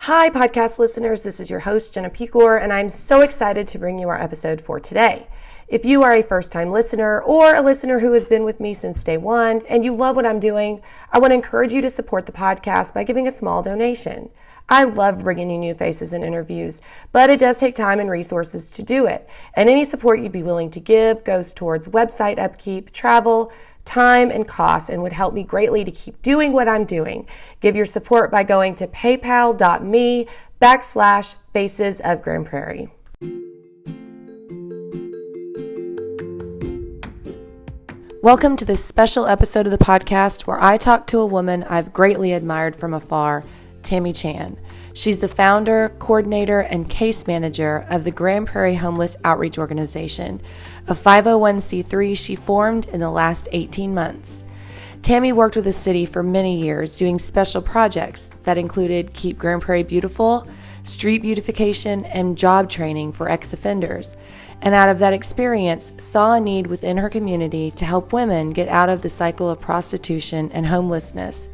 Hi, podcast listeners. This is your host, Jenna Pecor, and I'm so excited to bring you our episode for today. If you are a first-time listener or a listener who has been with me since day one and you love what I'm doing, I want to encourage you to support the podcast by giving a small donation. I love bringing you new faces and interviews, but it does take time and resources to do it. And any support you'd be willing to give goes towards website upkeep, travel, time, and costs, and would help me greatly to keep doing what I'm doing. Give your support by going to paypal.me/Faces of Grand Prairie. Welcome to this special episode of the podcast where I talk to a woman I've greatly admired from afar, Tammy Chan. She's the founder, coordinator, and case manager of the Grand Prairie Homeless Outreach Organization, a 501c3 she formed in the last 18 months. Tammy worked with the city for many years doing special projects that included Keep Grand Prairie Beautiful, street beautification, and job training for ex-offenders. And out of that experience, saw a need within her community to help women get out of the cycle of prostitution and homelessness.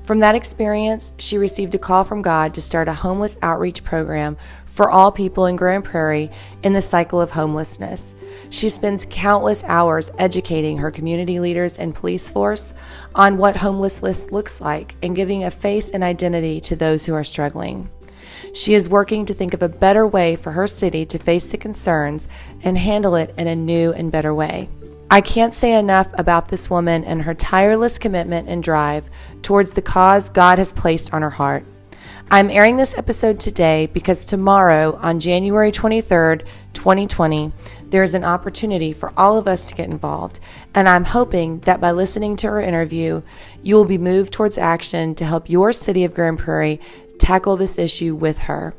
From that experience, she received a call from God to start a homeless outreach program for all people in Grand Prairie in the cycle of homelessness. She spends countless hours educating her community leaders and police force on what homelessness looks like and giving a face and identity to those who are struggling. She is working to think of a better way for her city to face the concerns and handle it in a new and better way. I can't say enough about this woman and her tireless commitment and drive towards the cause God has placed on her heart. I'm airing this episode today because tomorrow, on January 23rd, 2020, there is an opportunity for all of us to get involved, and I'm hoping that by listening to her interview, you will be moved towards action to help your city of Grand Prairie tackle this issue with her.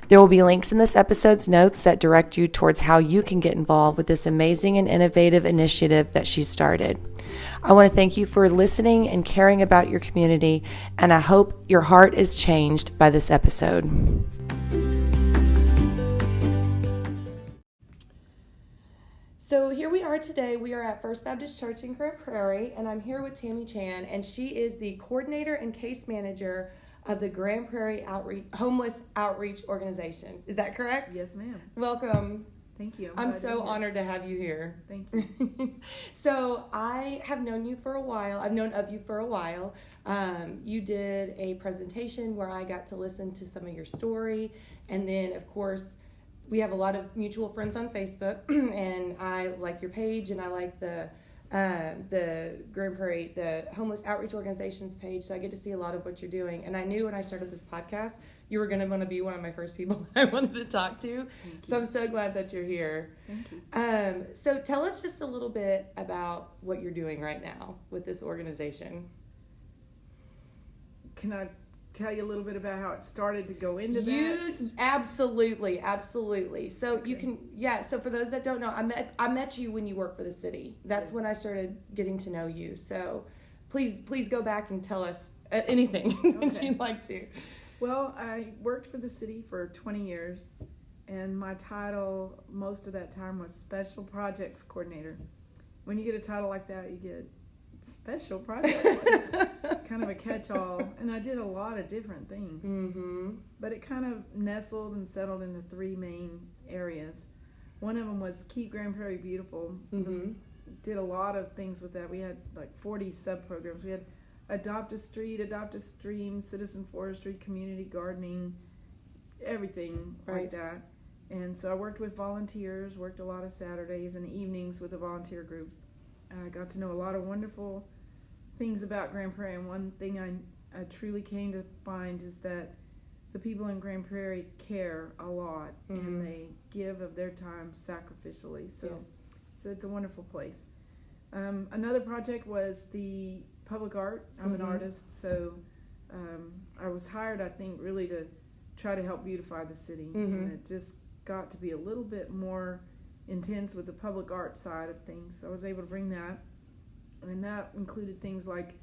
There will be links in this episode's notes that direct you towards how you can get involved with this amazing and innovative initiative that she started. I want to thank you for listening and caring about your community, and I hope your heart is changed by this episode. So here we are today. We are at First Baptist Church in Grand Prairie, and I'm here with Tammy Chan, and she is the coordinator and case manager of the Grand Prairie Homeless Outreach Organization. Is that correct? Yes, ma'am. Welcome. Thank you. I'm so honored to have you here. Thank you. So I have known you for a while. I've known of you for a while. You did a presentation where I got to listen to some of your story. And then, of course, we have a lot of mutual friends on Facebook. And I like your page, and I like the Grand Prairie, the Homeless Outreach Organization's page, so I get to see a lot of what you're doing. And I knew when I started this podcast, you were going to want to be one of my first people I wanted to talk to. So I'm so glad that you're here. Thank you. So tell us just a little bit about what you're doing right now with this organization. Can I tell you a little bit about how it started to go into that? Absolutely. So Okay. you can, so for those that don't know, I met you when you worked for the city. That's when I started getting to know you. So please go back and tell us anything that you'd like to. Well, I worked for the city for 20 years, and my title most of that time was Special Projects Coordinator. When you get a title like that, you get special projects, kind of a catch-all, and I did a lot of different things. Mm-hmm. But it kind of nestled and settled into three main areas. One of them was Keep Grand Prairie Beautiful. Mm-hmm. Did a lot of things with that. We had like 40 sub-programs. We had Adopt a Street, Adopt a Stream, Citizen Forestry, Community Gardening, everything like that. And so I worked with volunteers, worked a lot of Saturdays and evenings with the volunteer groups. I got to know a lot of wonderful things about Grand Prairie, and one thing I truly came to find is that the people in Grand Prairie care a lot, and they give of their time sacrificially. So it's a wonderful place. Another project was the public art. I'm an artist, so I was hired, I think, really to try to help beautify the city, and it just got to be a little bit more intense with the public art side of things. So I was able to bring that, and that included things like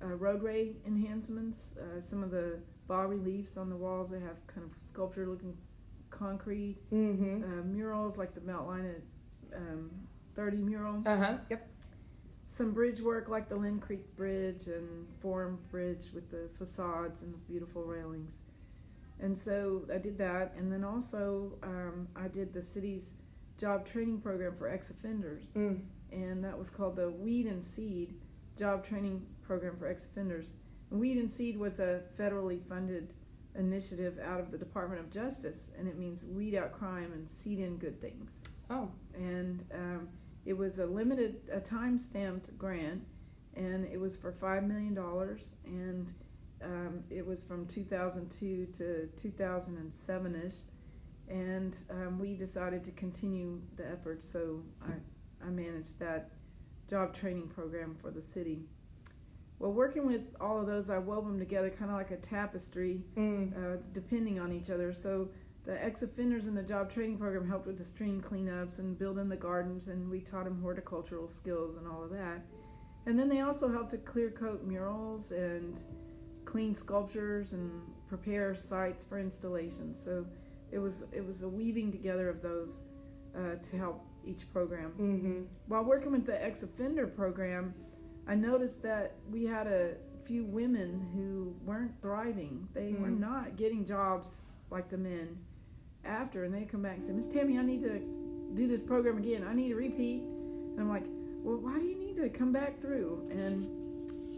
roadway enhancements, some of the bas-reliefs on the walls. They have kind of sculpture-looking concrete, murals like the Beltline at 30 mural. Yep. Some bridge work like the Lynn Creek Bridge and Forum Bridge with the facades and the beautiful railings. And so I did that, and then also I did the city's job training program for ex-offenders, and that was called the Weed and Seed Job Training Program for Ex-Offenders. And Weed and Seed was a federally funded initiative out of the Department of Justice, and it means weed out crime and seed in good things. Oh. And it was a time-stamped grant, and it was for $5 million, and it was from 2002 to 2007-ish, and we decided to continue the effort, so I managed that job training program for the city. Well, working with all of those, I wove them together kind of like a tapestry, depending on each other. So the ex-offenders in the job training program helped with the stream cleanups and building the gardens, and we taught them horticultural skills and all of that. And then they also helped to clear coat murals and clean sculptures and prepare sites for installations. So it was a weaving together of those to help each program. Mm-hmm. While working with the ex-offender program, I noticed that we had a few women who weren't thriving. They were not getting jobs like the men after, and they come back and say, Miss Tammy, I need to do this program again. I need to repeat. And I'm like, well, why do you need to come back through? And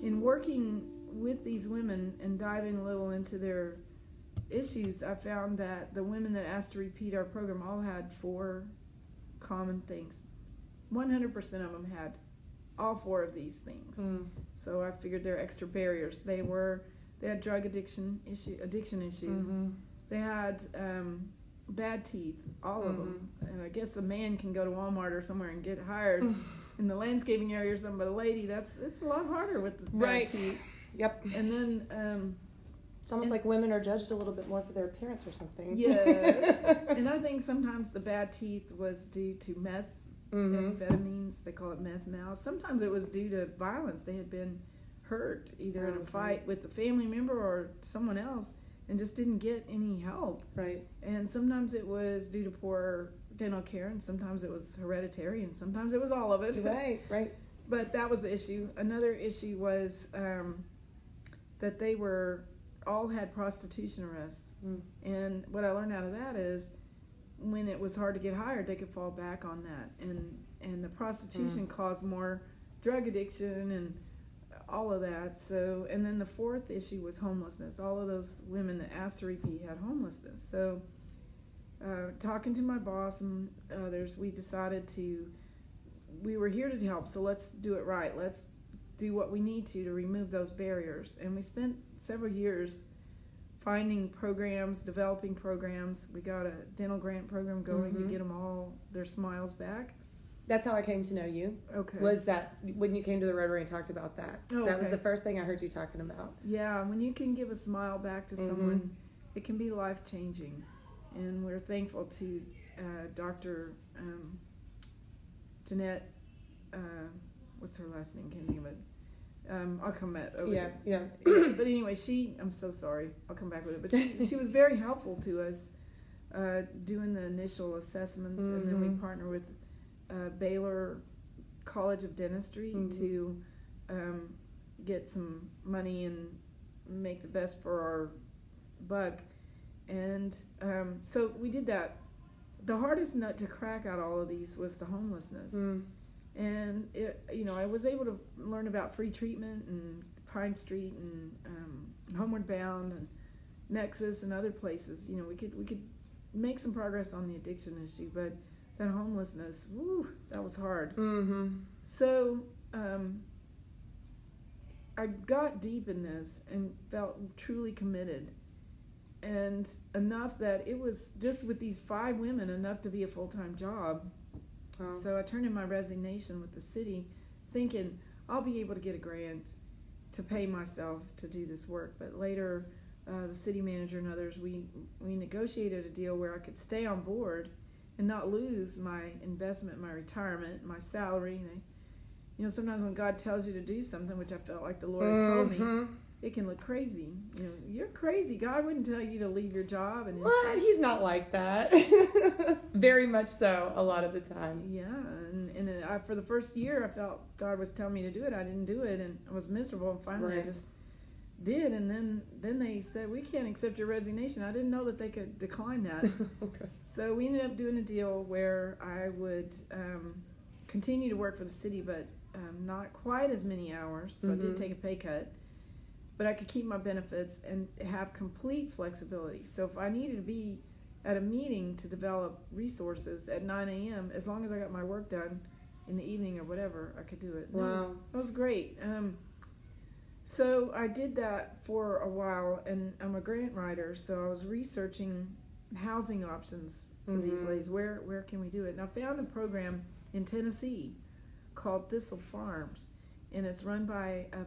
in working with these women and diving a little into their issues, I found that the women that asked to repeat our program all had 4 common things. 100% of them had all 4 of these things. So I figured there are extra barriers. They had drug addiction issues. They had bad teeth, all of them. I guess a man can go to Walmart or somewhere and get hired in the landscaping area or something, but a lady, it's a lot harder with the bad teeth. Yep. And then it's almost like women are judged a little bit more for their appearance or something. Yes. And I think sometimes the bad teeth was due to amphetamines. They call it meth mouth. Sometimes it was due to violence. They had been hurt either in a fight with a family member or someone else and just didn't get any help. Right. And sometimes it was due to poor dental care, and sometimes it was hereditary, and sometimes it was all of it. Right. But that was the issue. Another issue was that they all had prostitution arrests. And what I learned out of that is when it was hard to get hired, they could fall back on that. And the prostitution caused more drug addiction and all of that. So, and then the 4th issue was homelessness. All of those women that asked to repeat had homelessness. So talking to my boss and others, we decided we were here to help, so let's do it right. Let's do what we need to remove those barriers. And we spent several years finding programs, developing programs. We got a dental grant program going to get them all their smiles back. That's how I came to know you. Okay. Was that when you came to the Rotary and talked about that? Oh, that was the first thing I heard you talking about. Yeah, when you can give a smile back to someone, it can be life-changing. And we're thankful to Dr. Jeanette, what's her last name? Can't think of it. I'll come back over it. Yeah. But anyway, I'm so sorry. I'll come back with it. But she was very helpful to us doing the initial assessments, and then we partner with Baylor College of Dentistry to get some money and make the best for our buck. And so we did that. The hardest nut to crack out all of these was the homelessness. And I was able to learn about free treatment and Pine Street and Homeward Bound and Nexus and other places. We could make some progress on the addiction issue, but that homelessness, that was hard. So I got deep in this and felt truly committed, and enough that it was just with these 5 women enough to be a full-time job. So I turned in my resignation with the city thinking I'll be able to get a grant to pay myself to do this work. But later, the city manager and others, we negotiated a deal where I could stay on board and not lose my investment, my retirement, my salary. And sometimes when God tells you to do something, which I felt like the Lord had told me, it can look crazy. You're crazy. God wouldn't tell you to leave your job. And what? He's not like that. Very much so, a lot of the time. Yeah, and for the first year, I felt God was telling me to do it. I didn't do it, and I was miserable. And finally, I just did, and then they said, we can't accept your resignation. I didn't know that they could decline that. Okay. So we ended up doing a deal where I would continue to work for the city, but not quite as many hours. So I did take a pay cut, but I could keep my benefits and have complete flexibility. So if I needed to be at a meeting to develop resources at 9 a.m., as long as I got my work done in the evening or whatever, I could do it. Wow. That was great. So I did that for a while, and I'm a grant writer, so I was researching housing options for these ladies. Where can we do it? And I found a program in Tennessee called Thistle Farms, and it's run by a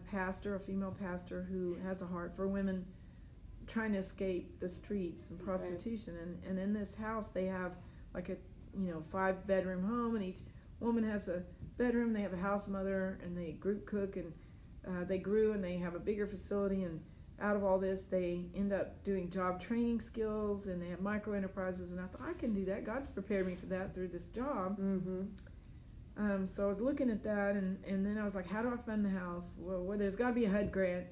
female pastor who has a heart for women trying to escape the streets and prostitution. Okay. And in this house they have like a 5-bedroom home, and each woman has a bedroom. They have a house mother, and they group cook, and they grew, and they have a bigger facility, and out of all this they end up doing job training skills, and they have micro enterprises. And I thought, I can do that. God's prepared me for that through this job. So I was looking at that, and then I was like, how do I fund the house? Well, there's got to be a HUD grant.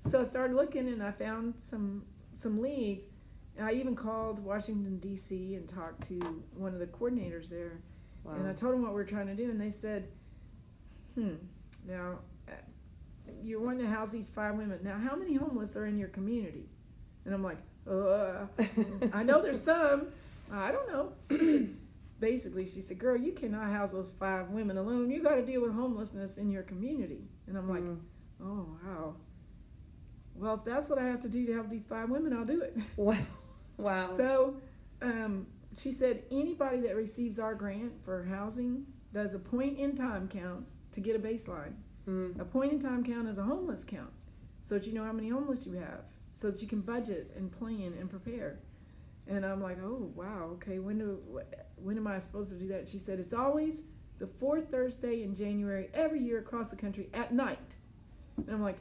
So I started looking, and I found some leads. And I even called Washington, D.C. and talked to one of the coordinators there. Wow. And I told them what we were trying to do, and they said, now, you're wanting to house these 5 women. Now, how many homeless are in your community? And I'm like, I know there's some. I don't know. She said, girl, you cannot house those 5 women alone. You got to deal with homelessness in your community. And I'm like, oh, wow. Well, if that's what I have to do to help these 5 women, I'll do it. Wow. So she said, anybody that receives our grant for housing does a point-in-time count to get a baseline. A point-in-time count is a homeless count, so that you know how many homeless you have, so that you can budget and plan and prepare. And I'm like, oh, wow, okay, when am I supposed to do that? She said, it's always the 4th Thursday in January every year across the country at night. And I'm like,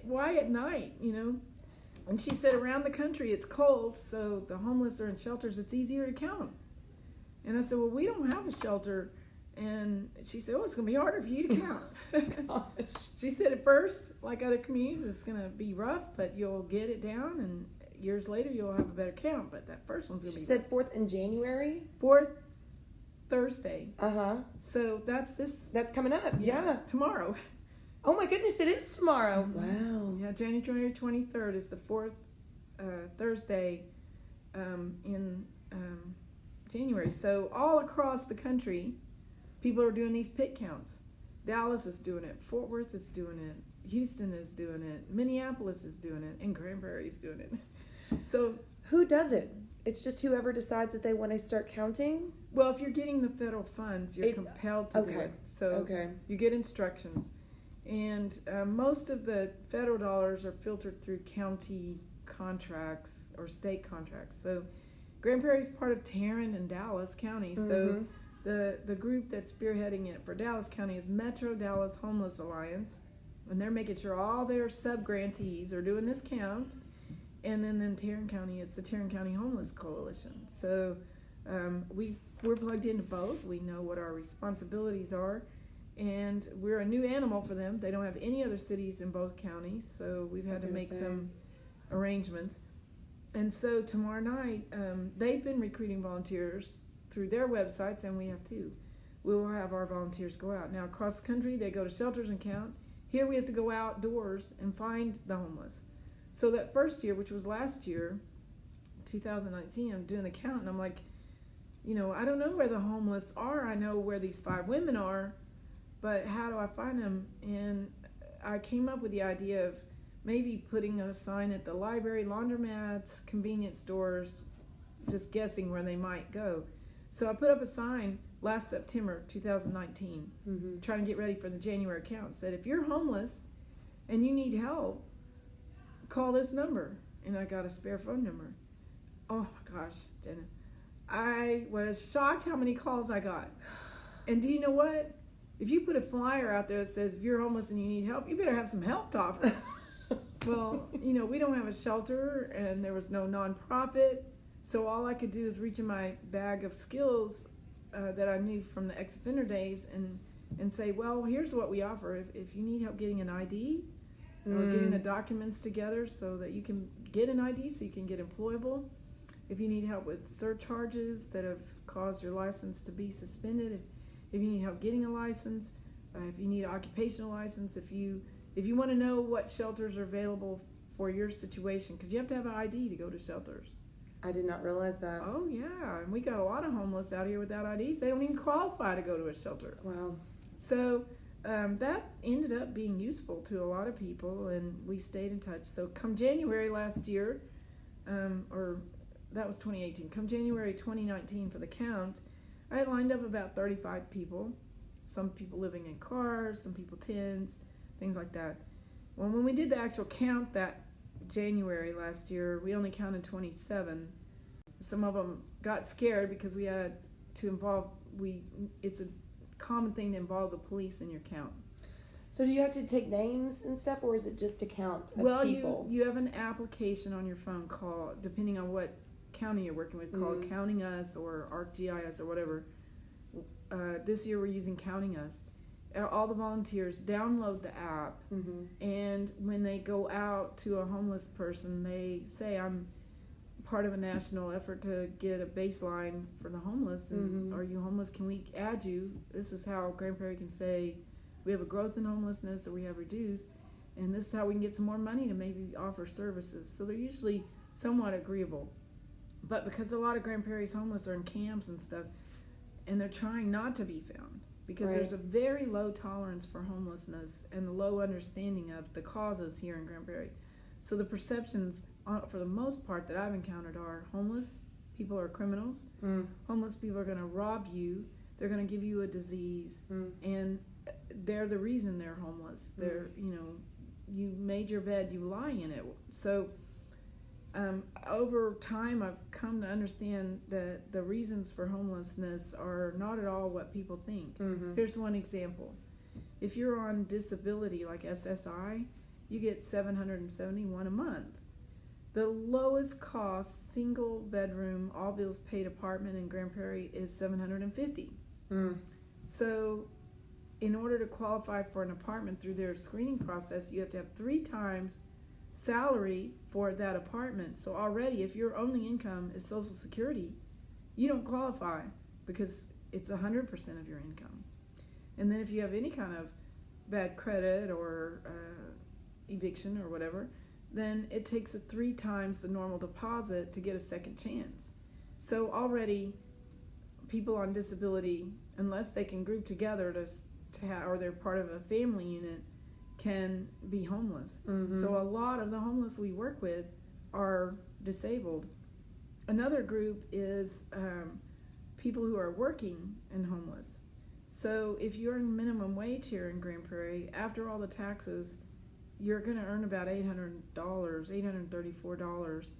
why at night, And she said, around the country it's cold, so the homeless are in shelters. It's easier to count them. And I said, well, we don't have a shelter. And she said, it's going to be harder for you to count. Gosh. She said, at first, like other communities, it's going to be rough, but you'll get it down, and years later you'll have a better count. But that first one's going to be rough. She said 4th in January? 4th Thursday. So that's coming up, yeah. Tomorrow. Oh my goodness, it is tomorrow. Wow. Yeah, January 23rd is the 4th Thursday in January. So all across the country, people are doing these pit counts. Dallas is doing it. Fort Worth is doing it. Houston is doing it. Minneapolis is doing it. And Grand Prairie is doing it. So who does it? It's just whoever decides that they want to start counting? Well, if you're getting the federal funds, you're compelled to do it. So you get instructions. And most of the federal dollars are filtered through county contracts or state contracts. So Grand Prairie is part of Tarrant and Dallas County. So the group that's spearheading it for Dallas County is Metro Dallas Homeless Alliance. And they're making sure all their sub-grantees are doing this count. And then in Tarrant County, it's the Tarrant County Homeless Coalition. So we're plugged into both. We know what our responsibilities are. And we're a new animal for them. They don't have any other cities in both counties, so we've had to make some arrangements. And so tomorrow night, they've been recruiting volunteers through their websites, and we have too. We will have our volunteers go out. Now, across the country, they go to shelters and count. Here we have to go outdoors and find the homeless. So that first year, which was last year, 2019, I'm doing the count, and I'm like, I don't know where the homeless are. I know where these 5 women are. But how do I find them? And I came up with the idea of maybe putting a sign at the library, laundromats, convenience stores, just guessing where they might go. So I put up a sign last September 2019, trying to get ready for the January count. Said, if you're homeless and you need help, call this number. And I got a spare phone number. Oh my gosh, Jenna. I was shocked how many calls I got. And do you know what? If you put a flyer out there that says, if you're homeless and you need help, you better have some help to offer. Well, we don't have a shelter, and there was no nonprofit, so all I could do is reach in my bag of skills that I knew from the ex-offender days and and say, well, here's what we offer. If you need help getting an ID or getting the documents together so that you can get an ID so you can get employable, if you need help with surcharges that have caused your license to be suspended, if you need help getting a license, if you need an occupational license, if you want to know what shelters are available for your situation, because you have to have an ID to go to shelters. I did not realize that. Oh, yeah. And we got a lot of homeless out here without IDs. They don't even qualify to go to a shelter. Wow. So that ended up being useful to a lot of people, and we stayed in touch. So come January last year, or that was 2018, come January 2019 for the count, I had lined up about 35 people. Some people living in cars, some people tents, things like that. Well, when we did the actual count that January last year, we only counted 27. Some of them got scared because we had to involve, it's a common thing to involve the police in your count. So do you have to take names and stuff, or is it just a count of people? Well, you have an application on your phone called, depending on what county you're working with, called Counting Us or ArcGIS or whatever. This year we're using Counting Us. All the volunteers download the app, and when they go out to a homeless person, they say, I'm part of a national effort to get a baseline for the homeless, and are you homeless? Can we add you? This is how Grand Prairie can say we have a growth in homelessness or we have reduced, and this is how we can get some more money to maybe offer services. So they're usually somewhat agreeable. But because a lot of Grand Prairie's homeless are in camps and stuff, and they're trying not to be found, because there's a very low tolerance for homelessness and a low understanding of the causes here in Grand Prairie. So the perceptions, for the most part, that I've encountered are homeless people are criminals. Homeless people are going to rob you. They're going to give you a disease, and they're the reason they're homeless. They're, you made your bed, you lie in it. So over time, I've come to understand that the reasons for homelessness are not at all what people think. Here's one example. If you're on disability like SSI, you get $771 a month. The lowest cost single bedroom, all bills paid apartment in Grand Prairie is $750. So in order to qualify for an apartment through their screening process, you have to have 3 times salary for that apartment. So already, if your only income is Social Security, you don't qualify because it's 100% of your income. And then if you have any kind of bad credit or eviction or whatever, then it takes 3 times the normal deposit to get a second chance. So already, people on disability, unless they can group together to have, or they're part of a family unit, can be homeless. So a lot of the homeless we work with are disabled. Another group is people who are working and homeless. So if you're in minimum wage here in Grand Prairie, after all the taxes, you're going to earn about $800, $834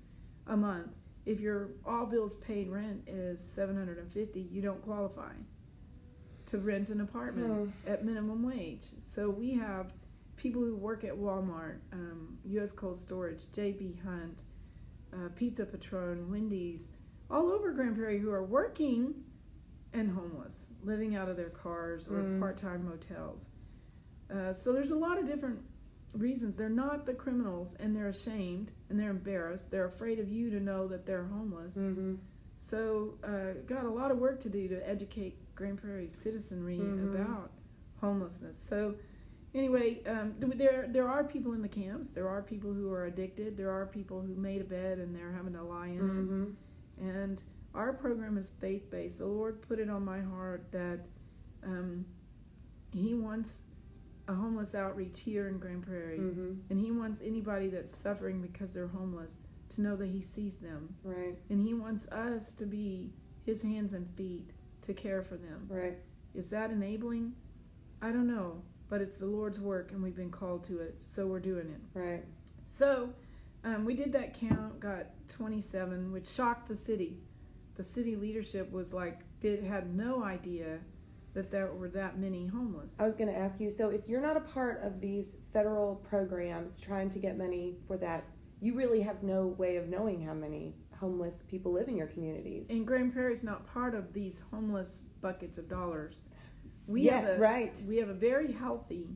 a month. If your all bills paid rent is $750, you don't qualify to rent an apartment at minimum wage. So we have people who work at Walmart, U.S. Cold Storage, J.B. Hunt, Pizza Patron, Wendy's, all over Grand Prairie who are working and homeless, living out of their cars or part-time motels. So there's a lot of different reasons. They're not the criminals, and they're ashamed, and they're embarrassed. They're afraid of you to know that they're homeless. So got a lot of work to do to educate Grand Prairie citizenry about homelessness. So anyway, there are people in the camps. There are people who are addicted. There are people who made a bed and they're having to lie in it. And our program is faith-based. The Lord put it on my heart that He wants a homeless outreach here in Grand Prairie, and He wants anybody that's suffering because they're homeless to know that He sees them. Right. And He wants us to be His hands and feet to care for them. Right. Is that enabling? I don't know. But it's the Lord's work, and we've been called to it, so we're doing it. Right. So we did that count, got 27, which shocked the city. The city leadership was like, had no idea that there were that many homeless. I was going to ask you, so if you're not a part of these federal programs trying to get money for that, you really have no way of knowing how many homeless people live in your communities. And Grand Prairie's not part of these homeless buckets of dollars. We have a very healthy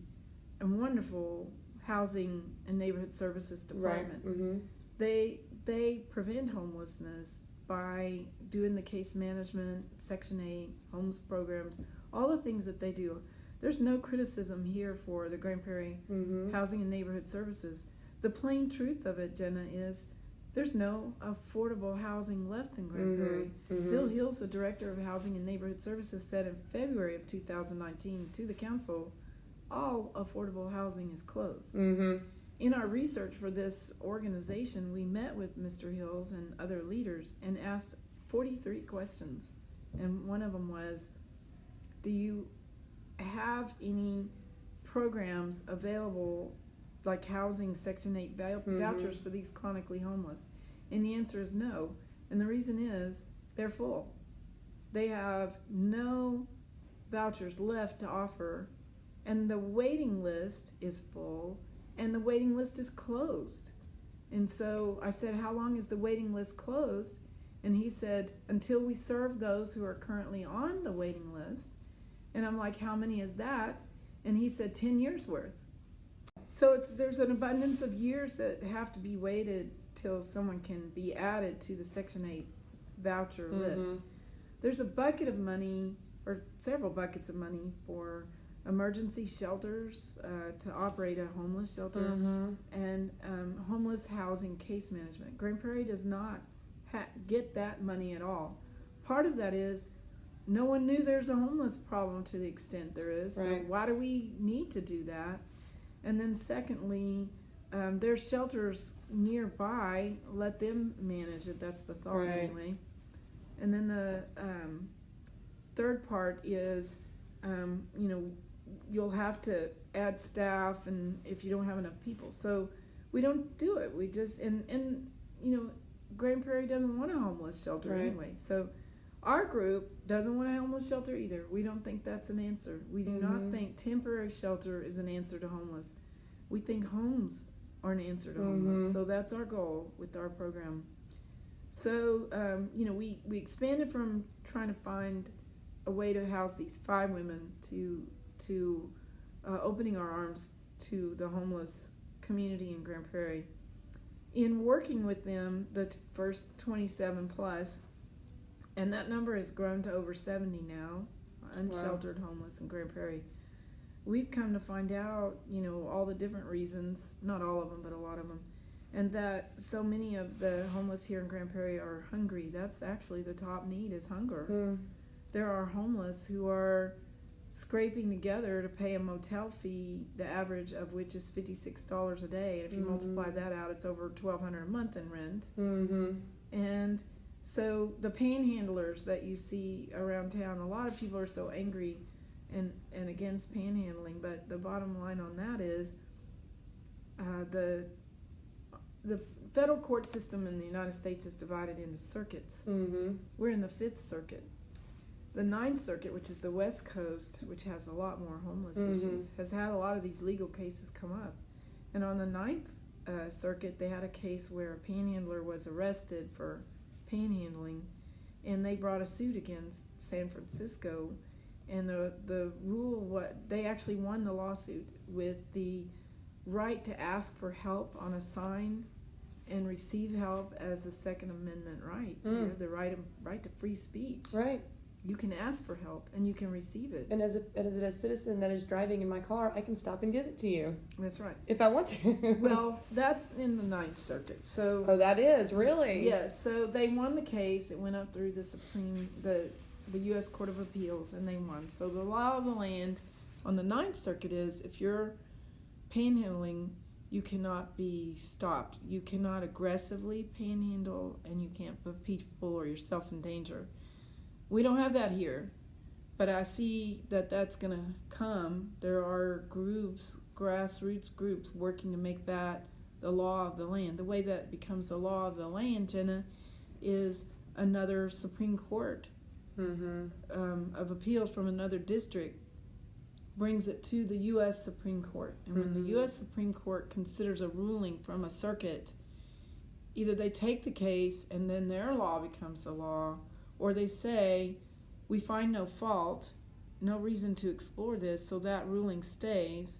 and wonderful housing and neighborhood services department. Right. Mm-hmm. They prevent homelessness by doing the case management, Section 8, homes programs, all the things that they do. There's no criticism here for the Grand Prairie Housing and Neighborhood Services. The plain truth of it, Jenna, is there's no affordable housing left in Grand Prairie. Bill Hills, the Director of Housing and Neighborhood Services, said in February of 2019 to the council, all affordable housing is closed. In our research for this organization, we met with Mr. Hills and other leaders and asked 43 questions. And one of them was, do you have any programs available, like housing Section 8 vouchers for these chronically homeless? And the answer is no. And the reason is they're full. They have no vouchers left to offer, and the waiting list is full, and the waiting list is closed. And so I said, how long is the waiting list closed? And he said, until we serve those who are currently on the waiting list. And I'm like, how many is that? And he said 10 years worth. So there's an abundance of years that have to be waited till someone can be added to the Section 8 voucher list. There's a bucket of money, or several buckets of money, for emergency shelters to operate a homeless shelter, and homeless housing case management. Grand Prairie does not get that money at all. Part of that is no one knew there's a homeless problem to the extent there is. Right. So why do we need to do that? And then secondly, there's shelters nearby. Let them manage it. That's the thought anyway. And then the third part is, you'll have to add staff, and if you don't have enough people. So we don't do it. We just, and Grand Prairie doesn't want a homeless shelter anyway. So our group doesn't want a homeless shelter either. We don't think that's an answer. We do not think temporary shelter is an answer to homeless. We think homes are an answer to homeless. So that's our goal with our program. So, we expanded from trying to find a way to house these 5 women to opening our arms to the homeless community in Grand Prairie. In working with them, the first 27 plus, and that number has grown to over 70 now, unsheltered homeless in Grand Prairie. We've come to find out, all the different reasons, not all of them, but a lot of them, and that so many of the homeless here in Grand Prairie are hungry. That's actually the top need, is hunger. There are homeless who are scraping together to pay a motel fee, the average of which is $56 a day. And if you multiply that out, it's over $1,200 a month in rent. And so the panhandlers that you see around town, a lot of people are so angry and against panhandling, but the bottom line on that is the federal court system in the United States is divided into circuits. We're in the 5th Circuit. The 9th Circuit, which is the West Coast, which has a lot more homeless issues, has had a lot of these legal cases come up. And on the 9th Circuit, they had a case where a panhandler was arrested for panhandling, and they brought a suit against San Francisco. And the rule, they actually won the lawsuit with the right to ask for help on a sign and receive help as a Second Amendment right. You have the right to free speech. Right. You can ask for help and you can receive it. And as a citizen that is driving in my car, I can stop and give it to you. That's right. If I want to. Well, that's in the 9th Circuit. So that is, really? Yes. So they won the case. It went up through the U.S. Court of Appeals, and they won. So the law of the land on the 9th Circuit is, if you're panhandling, you cannot be stopped. You cannot aggressively panhandle, and you can't put people or yourself in danger. We don't have that here, but I see that that's going to come. There are groups, grassroots groups, working to make that the law of the land. The way that becomes the law of the land, Jenna, is another Supreme Court of appeals from another district brings it to the U.S. Supreme Court. And when the U.S. Supreme Court considers a ruling from a circuit, either they take the case and then their law becomes the law, or they say, we find no fault no reason to explore this, so that ruling stays,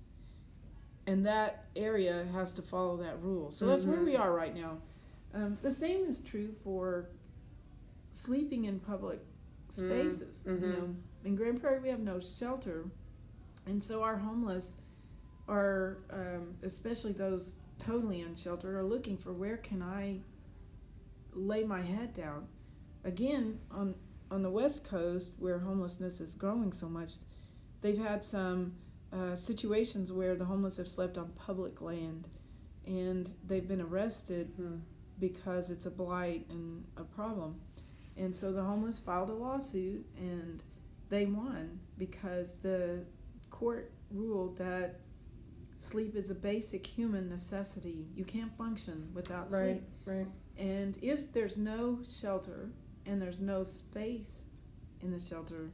and that area has to follow that rule. So that's where we are right now. The same is true for sleeping in public spaces. You know, in Grand Prairie we have no shelter, and so our homeless are, especially those totally unsheltered, are looking for, where can I lay my head down. Again, on the West Coast, where homelessness is growing so much, they've had some situations where the homeless have slept on public land, and they've been arrested because it's a blight and a problem. And so the homeless filed a lawsuit, and they won because the court ruled that sleep is a basic human necessity. You can't function without sleep. Right. And if there's no shelter and there's no space in the shelter,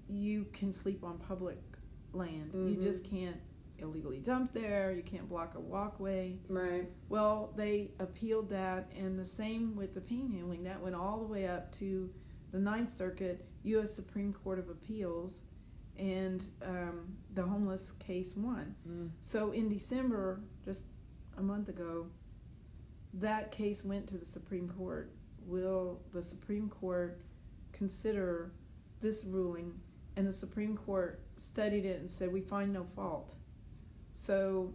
you can sleep on public land. You just can't illegally dump there. You can't block a walkway. Right. Well, they appealed that, and the same with the panhandling. That went all the way up to the Ninth Circuit, U.S. Supreme Court of Appeals, and the homeless case won. So in December, just a month ago, that case went to the Supreme Court. Will the Supreme Court consider this ruling? And the Supreme Court studied it and said, we find no fault. So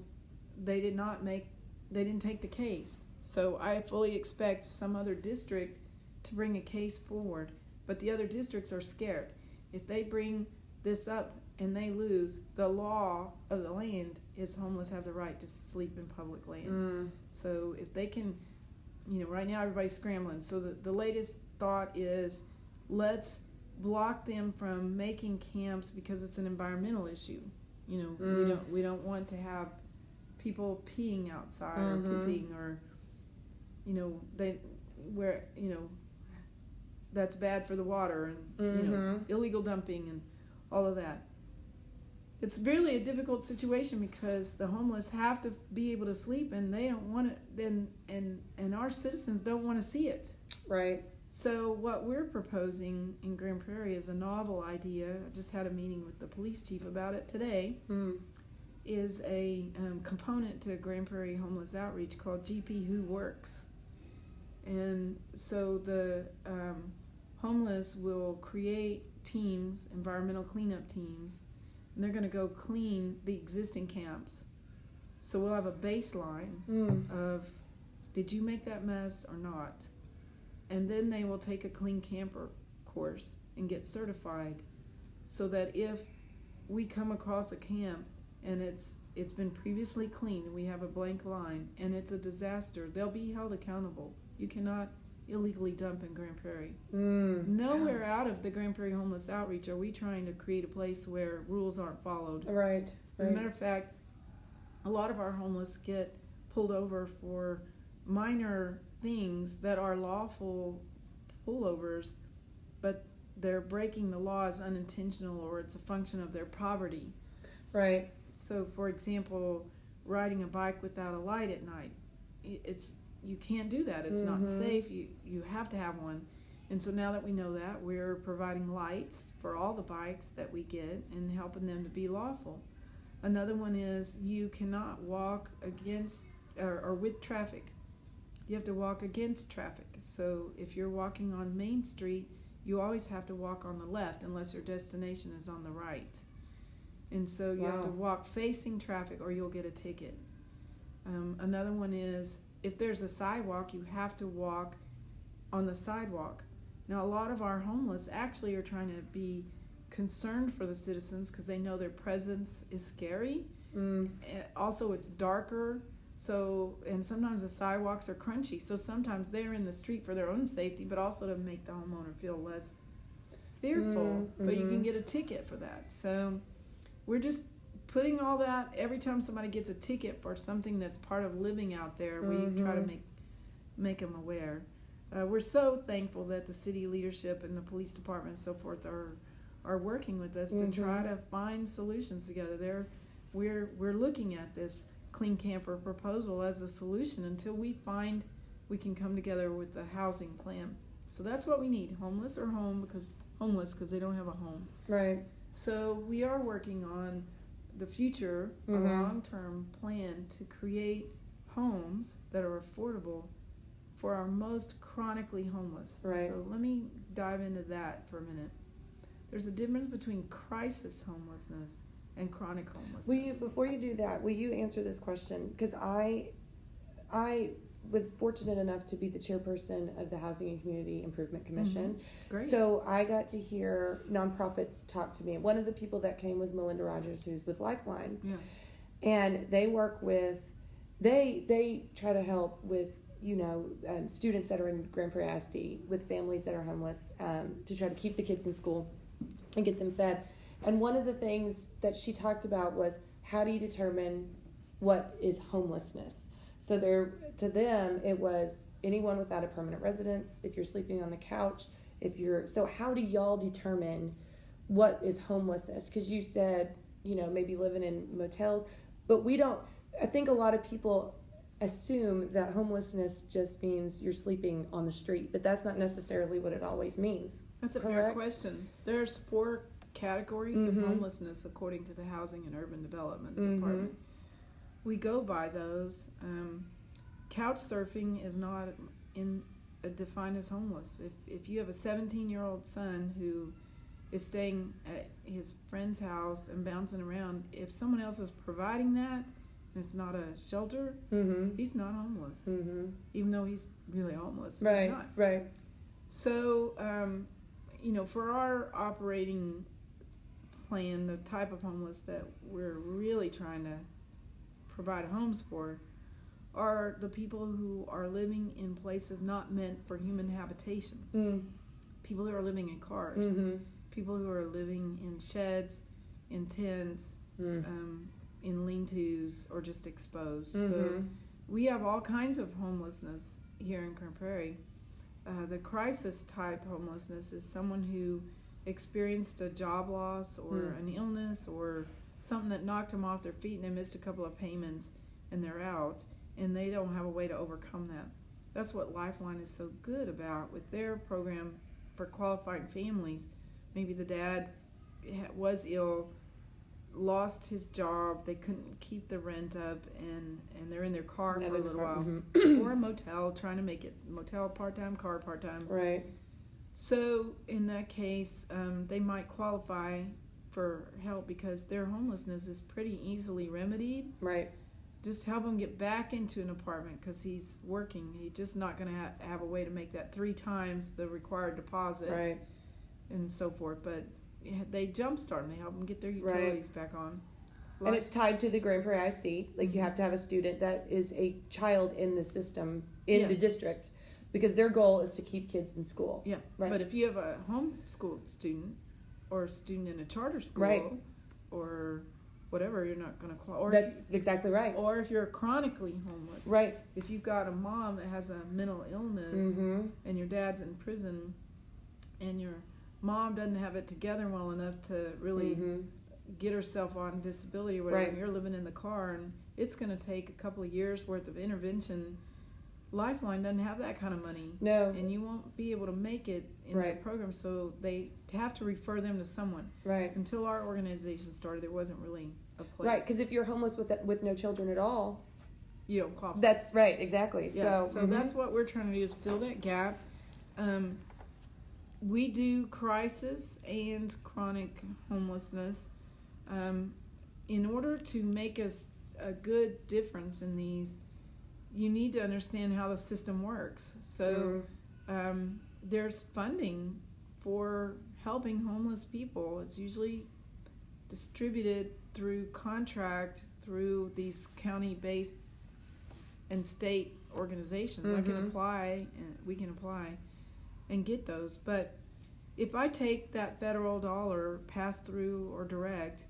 they didn't take the case. So I fully expect some other district to bring a case forward. But the other districts are scared. If they bring this up and they lose, the law of the land is homeless have the right to sleep in public land. So if they can, right now everybody's scrambling. So the latest thought is, let's block them from making camps because it's an environmental issue. We don't want to have people peeing outside or pooping, or that's bad for the water, and illegal dumping and all of that. It's really a difficult situation because the homeless have to be able to sleep, and they don't want it, and our citizens don't want to see it. Right. So what we're proposing in Grand Prairie is a novel idea. I just had a meeting with the police chief about it today. Is a component to Grand Prairie Homeless Outreach called GP Who Works. And so the homeless will create teams, environmental cleanup teams, and they're going to go clean the existing camps. So we'll have a baseline of, did you make that mess or not? And then they will take a clean camper course and get certified, so that if we come across a camp and it's been previously cleaned and we have a blank line and it's a disaster, they'll be held accountable. You cannot illegally dump in Grand Prairie. Nowhere out of the Grand Prairie Homeless Outreach are we trying to create a place where rules aren't followed. Right. As a matter of fact, a lot of our homeless get pulled over for minor things that are lawful pullovers, but they're breaking the law as unintentional, or it's a function of their poverty. Right. So, for example, riding a bike without a light at night, you can't do that. It's not safe. You have to have one. And so now that we know that, we're providing lights for all the bikes that we get and helping them to be lawful. Another one is, you cannot walk against or with traffic. You have to walk against traffic. So if you're walking on Main Street, you always have to walk on the left unless your destination is on the right. And so you have to walk facing traffic or you'll get a ticket. Another one is, if there's a sidewalk, you have to walk on the sidewalk. Now, a lot of our homeless actually are trying to be concerned for the citizens because they know their presence is scary. Also, it's darker. So, and sometimes the sidewalks are crunchy. So sometimes they're in the street for their own safety, but also to make the homeowner feel less fearful. But you can get a ticket for that. So we're just putting all that, every time somebody gets a ticket for something that's part of living out there, we try to make them aware. We're so thankful that the city leadership and the police department and so forth are working with us to try to find solutions together. We're looking at this Clean Camper proposal as a solution until we can come together with a housing plan. So that's what we need, homeless or homeless because they don't have a home. Right. So we are working on the future, a long-term plan to create homes that are affordable for our most chronically homeless. Right. So let me dive into that for a minute. There's a difference between crisis homelessness and chronic homelessness. Before you do that, will you answer this question? Because I was fortunate enough to be the chairperson of the Housing and Community Improvement Commission. Great. So I got to hear nonprofits talk to me. One of the people that came was Melinda Rogers, who's with Lifeline. Yeah. And they work with, they try to help with, students that are in Grand Prairie ISD, with families that are homeless, to try to keep the kids in school and get them fed. And one of the things that she talked about was, how do you determine what is homelessness? So to them, it was anyone without a permanent residence, if you're sleeping on the couch, so how do y'all determine what is homelessness? Because you said, maybe living in motels, but I think a lot of people assume that homelessness just means you're sleeping on the street, but that's not necessarily what it always means. That's a fair question. There's 4 categories of homelessness according to the Housing and Urban Development Department. We go by those. Couch surfing is not defined as homeless. If you have a 17-year-old son who is staying at his friend's house and bouncing around, if someone else is providing that and it's not a shelter, he's not homeless, even though he's really homeless. Right, he's not. Right. So, for our operating plan, the type of homeless that we're really trying to provide homes for are the people who are living in places not meant for human habitation. People who are living in cars, people who are living in sheds, in tents, in lean-tos, or just exposed. So we have all kinds of homelessness here in Grand Prairie. The crisis type homelessness is someone who experienced a job loss or an illness or something that knocked them off their feet and they missed a couple of payments and they're out and they don't have a way to overcome that. That's what Lifeline is so good about with their program for qualifying families. Maybe the dad was ill, lost his job, they couldn't keep the rent up, and they're in their car for a little while, or a motel, trying to make it motel part-time, car part-time. Right. So in that case, they might qualify for help because their homelessness is pretty easily remedied. Right. Just help him get back into an apartment because he's working. He's just not going to have a way to make that 3 times the required deposit, right, and so forth. But they jumpstart them. They help them get their utilities back on. And it's tied to the Grand Prairie ISD. Like you have to have a student that is a child in the system, in the district, because their goal is to keep kids in school. Yeah, right. But if you have a homeschooled student or a student in a charter school, right, or whatever, you're not going to qualify. That's exactly right. Or if you're chronically homeless. Right. If you've got a mom that has a mental illness and your dad's in prison and your mom doesn't have it together well enough to really get herself on disability or whatever, right, and you're living in the car and it's going to take a couple of years worth of intervention. Lifeline doesn't have that kind of money. No. And you won't be able to make it in that program, so they have to refer them to someone. Right. Until our organization started, there wasn't really a place. Right, because if you're homeless with no children at all, you don't qualify. That's right, exactly. Yeah, so that's what we're trying to do, is fill that gap. We do crisis and chronic homelessness. In order to make us a good difference in these, you need to understand how the system works. So there's funding for helping homeless people. It's usually distributed through contract through these county-based and state organizations. I can apply, and we can apply and get those. But if I take that federal dollar, pass through or direct,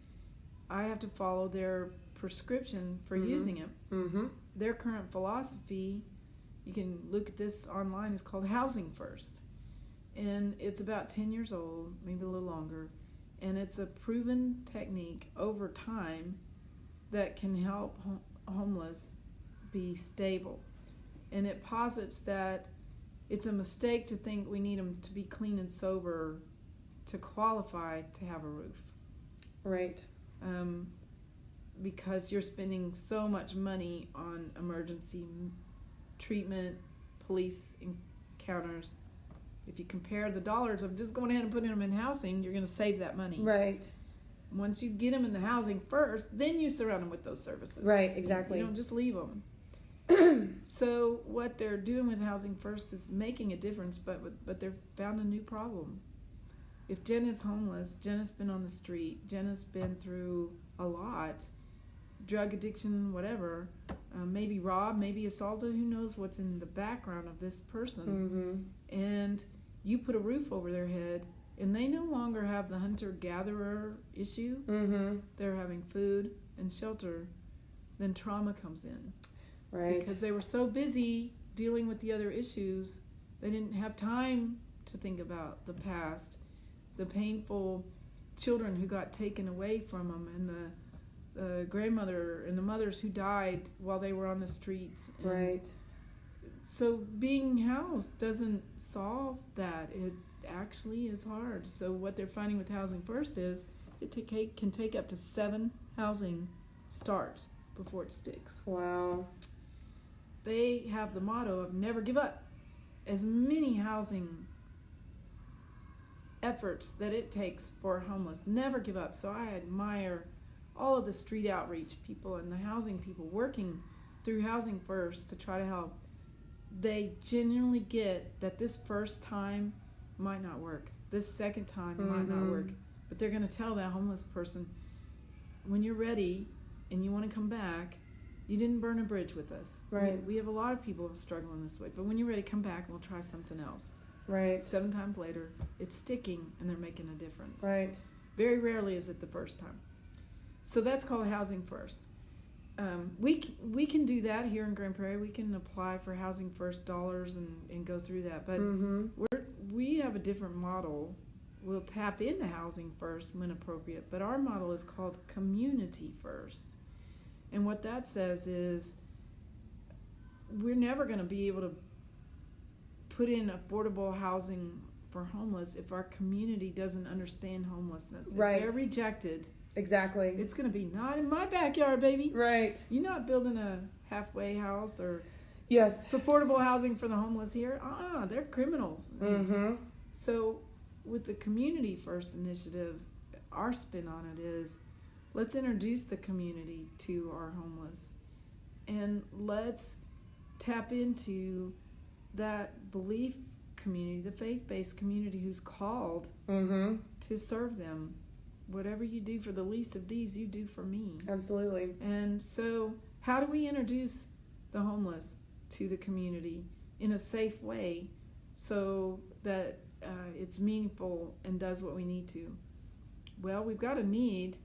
I have to follow their prescription for using it. Their current philosophy, you can look at this online, is called Housing First. And it's about 10 years old, maybe a little longer. And it's a proven technique over time that can help homeless be stable. And it posits that it's a mistake to think we need them to be clean and sober to qualify to have a roof. Right. Because you're spending so much money on emergency treatment, police encounters. If you compare the dollars of just going ahead and putting them in housing, you're going to save that money. Right. Once you get them in the housing first, then you surround them with those services. Right, exactly. You don't just leave them. So what they're doing with Housing First is making a difference, but they've found a new problem. If Jen is homeless, Jen has been on the street, Jen has been through a lot, drug addiction, whatever, maybe robbed, maybe assaulted, who knows what's in the background of this person. Mm-hmm. And you put a roof over their head, and they no longer have the hunter-gatherer issue. Mm-hmm. They're having food and shelter. Then trauma comes in. Right. Because they were so busy dealing with the other issues, they didn't have time to think about the past, the painful children who got taken away from them, and the grandmother and the mothers who died while they were on the streets. And right. So being housed doesn't solve that. It actually is hard. So what they're finding with Housing First is it can take up to 7 housing starts before it sticks. Wow. They have the motto of never give up. As many housing efforts that it takes for homeless, never give up. So I admire all of the street outreach people and the housing people working through Housing First to try to help. They genuinely get that this first time might not work. This second time might not work. But they're going to tell that homeless person, when you're ready and you want to come back, you didn't burn a bridge with us. Right. We have a lot of people struggling this way. But when you're ready, come back and we'll try something else. Right. 7 times later, it's sticking and they're making a difference. Right. Very rarely is it the first time. So that's called Housing First. We can do that here in Grand Prairie. We can apply for Housing First dollars and go through that. But we have a different model. We'll tap into Housing First when appropriate. But our model is called Community First. And what that says is we're never going to be able to put in affordable housing for homeless if our community doesn't understand homelessness. Right. If they're rejected, exactly, it's going to be not in my backyard, baby. Right. You're not building a halfway house or yes, affordable housing for the homeless here. They're criminals. Mm-hmm. So with the Community First initiative, our spin on it is let's introduce the community to our homeless, and let's tap into that belief community, the faith-based community who's called to serve them. Whatever you do for the least of these, you do for me. Absolutely. And so how do we introduce the homeless to the community in a safe way so that it's meaningful and does what we need to? Well, we've got a need.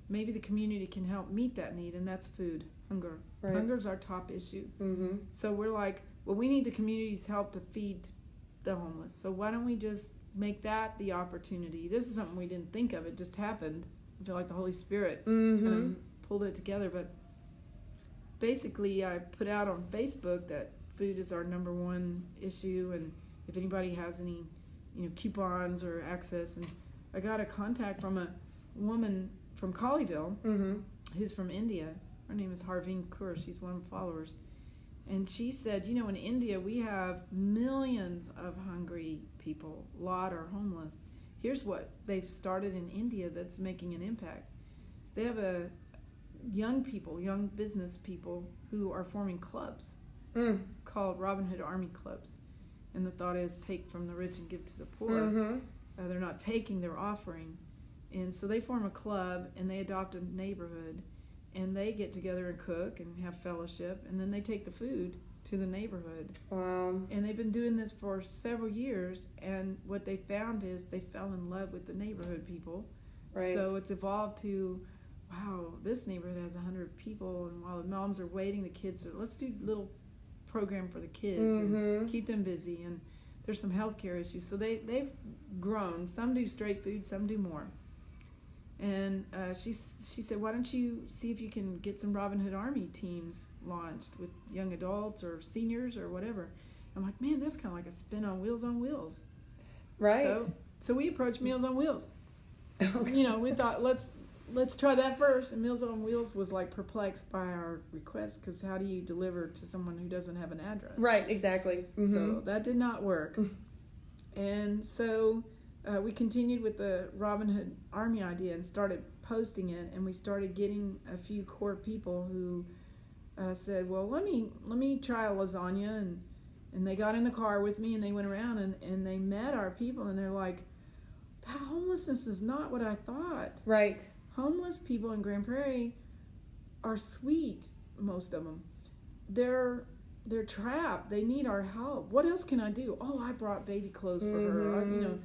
Maybe the community can help meet that need, and that's food, hunger. Right. Hunger is our top issue. Mm-hmm. So we're like, well, we need the community's help to feed the homeless. So why don't we just make that the opportunity? This is something we didn't think of. It just happened. I feel like the Holy Spirit kind of pulled it together. But basically, I put out on Facebook that food is our number one issue, and if anybody has any, coupons or access. And I got a contact from a woman from Colleyville who's from India. Her name is Harveen Kaur. She's one of the followers. And she said, in India we have millions of hungry people. A lot are homeless. Here's what they've started in India that's making an impact. They have young business people who are forming clubs called Robin Hood Army Clubs. And the thought is take from the rich and give to the poor. They're not taking, they're offering. And so they form a club and they adopt a neighborhood. And they get together and cook and have fellowship, and then they take the food to the neighborhood. Wow. And they've been doing this for several years, and what they found is they fell in love with the neighborhood people. Right. So it's evolved to, wow, this neighborhood has 100 people, and while the moms are waiting, the kids are, let's do a little program for the kids and keep them busy. And there's some healthcare issues. So they've grown. Some do straight food, some do more. And she said, why don't you see if you can get some Robin Hood Army teams launched with young adults or seniors or whatever. I'm like, man, that's kind of like a spin on Wheels. Right. So we approached Meals on Wheels. Okay. We thought, let's try that first. And Meals on Wheels was like perplexed by our request, because how do you deliver to someone who doesn't have an address? Right, exactly. Mm-hmm. So that did not work. And so we continued with the Robin Hood Army idea and started posting it, and we started getting a few core people who said, well, let me try a lasagna, and they got in the car with me, and they went around, and they met our people, and they're like, that homelessness is not what I thought. Right. Homeless people in Grand Prairie are sweet, most of them. They're trapped. They need our help. What else can I do? Oh, I brought baby clothes for her.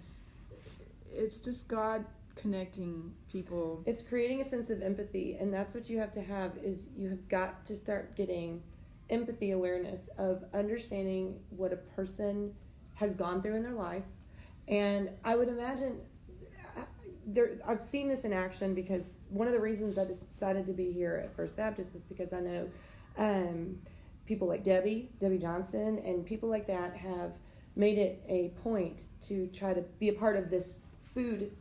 It's just God connecting people. It's creating a sense of empathy, and that's what you have to have, is you have got to start getting empathy awareness of understanding what a person has gone through in their life. And I would imagine I've seen this in action, because one of the reasons I decided to be here at First Baptist is because I know people like Debbie Johnston, and people like that have made it a point to try to be a part of this food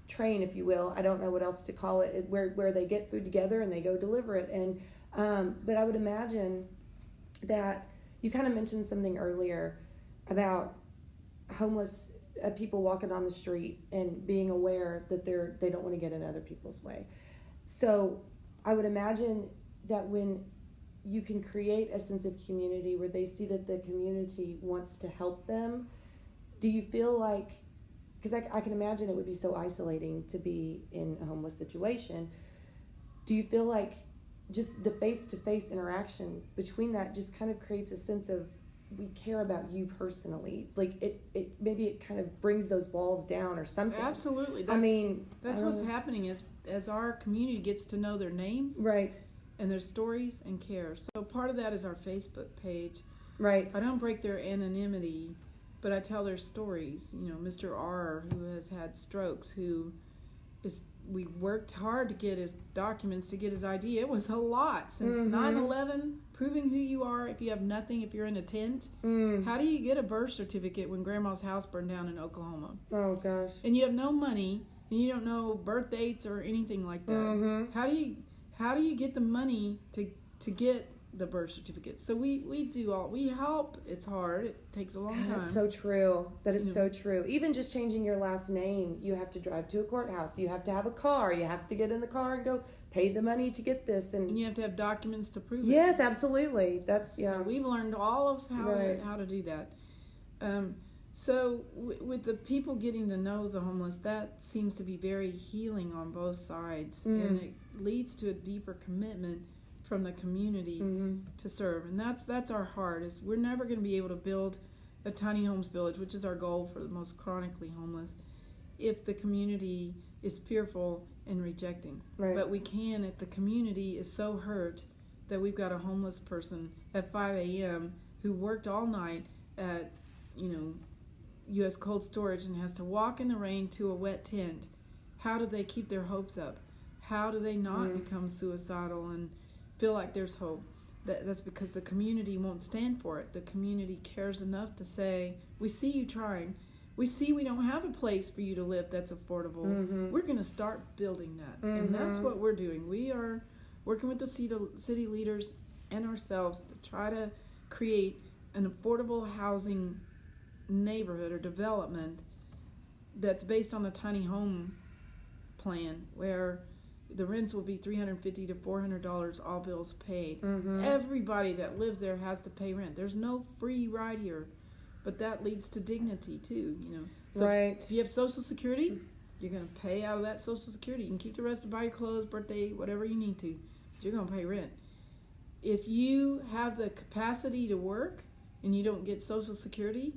train, if you will. I don't know what else to call it, where they get food together and they go deliver it. And but I would imagine that you kind of mentioned something earlier about homeless people walking on the street and being aware that they don't want to get in other people's way. So I would imagine that when you can create a sense of community where they see that the community wants to help them, do you feel like, because I can imagine it would be so isolating to be in a homeless situation, do you feel like just the face-to-face interaction between that just kind of creates a sense of, we care about you personally, like it maybe it kind of brings those walls down or something? Absolutely. That's what's happening as our community gets to know their names, right, and their stories and care. So part of that is our Facebook page. Right. I don't break their anonymity, but I tell their stories. Mr. R, who has had strokes, we worked hard to get his documents, to get his ID. It was a lot since 9/11, proving who you are if you have nothing, if you're in a tent. How do you get a birth certificate when grandma's house burned down in Oklahoma? Oh, gosh. And you have no money, and you don't know birth dates or anything like that. How do you get the money to get the birth certificate? So we help. It's hard. It takes a long time. That's so true. That is so true. Even just changing your last name, you have to drive to a courthouse. You have to have a car. You have to get in the car and go pay the money to get this. And you have to have documents to prove it. Yes, absolutely. That's, yeah. So we've learned all of how to do that. So with the people getting to know the homeless, that seems to be very healing on both sides. And it leads to a deeper commitment from the community to serve. And that's our heart, is we're never going to be able to build a tiny homes village, which is our goal for the most chronically homeless, if the community is fearful and rejecting. Right. But we can if the community is so hurt that we've got a homeless person at 5 a.m. who worked all night at U.S. Cold Storage and has to walk in the rain to a wet tent. How do they keep their hopes up? How do they not become suicidal and feel like there's hope? That's because the community won't stand for it. The community cares enough to say, we see you trying. We see we don't have a place for you to live that's affordable. We're going to start building that. And that's what we're doing. We are working with the city leaders and ourselves to try to create an affordable housing neighborhood or development that's based on the tiny home plan, where the rents will be $350 to $400, all bills paid. Everybody that lives there has to pay rent. There's no free ride here, but that leads to dignity too. So right. If you have Social Security, you're going to pay out of that Social Security. You can keep the rest to buy your clothes, birthday, whatever you need to, but you're going to pay rent. If you have the capacity to work and you don't get Social Security,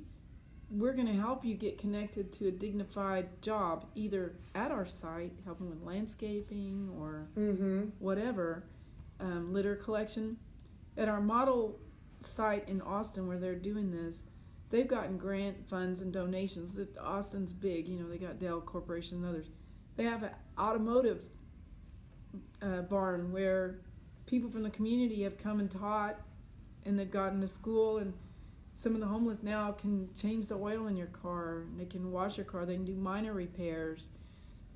we're going to help you get connected to a dignified job, either at our site, helping with landscaping or whatever, litter collection. At our model site in Austin where they're doing this, they've gotten grant funds and donations. Austin's big, they got Dell Corporation and others. They have an automotive barn where people from the community have come and taught, and they've gotten to school, and some of the homeless now can change the oil in your car. They can wash your car. They can do minor repairs.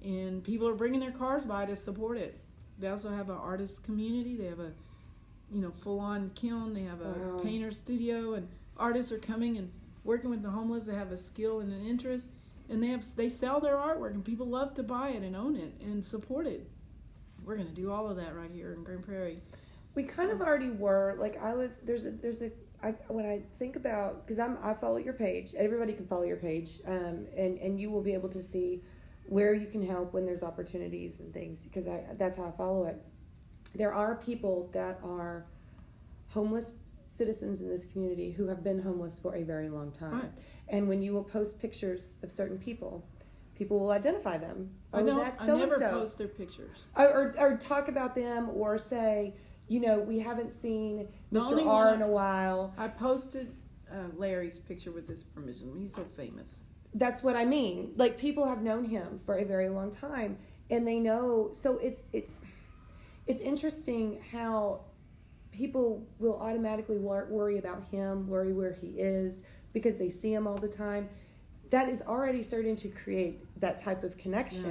And people are bringing their cars by to support it. They also have an artist community. They have a, full-on kiln. They have a painter studio, and artists are coming and working with the homeless. They have a skill and an interest, and they sell their artwork, and people love to buy it and own it and support it. We're going to do all of that right here in Grand Prairie. We kind of already were. Like when I think about, because I follow your page. Everybody can follow your page, and you will be able to see where you can help when there's opportunities and things, because that's how I follow it. There are people that are homeless citizens in this community who have been homeless for a very long time. Right. And when you will post pictures of certain people will identify them. I never post their pictures. Or talk about them, or say, we haven't seen Mr. R in a while. I posted Larry's picture with his permission. He's so famous. That's what I mean. Like, people have known him for a very long time, and they know. So it's interesting how people will automatically worry about him, worry where he is, because they see him all the time. That is already starting to create that type of connection.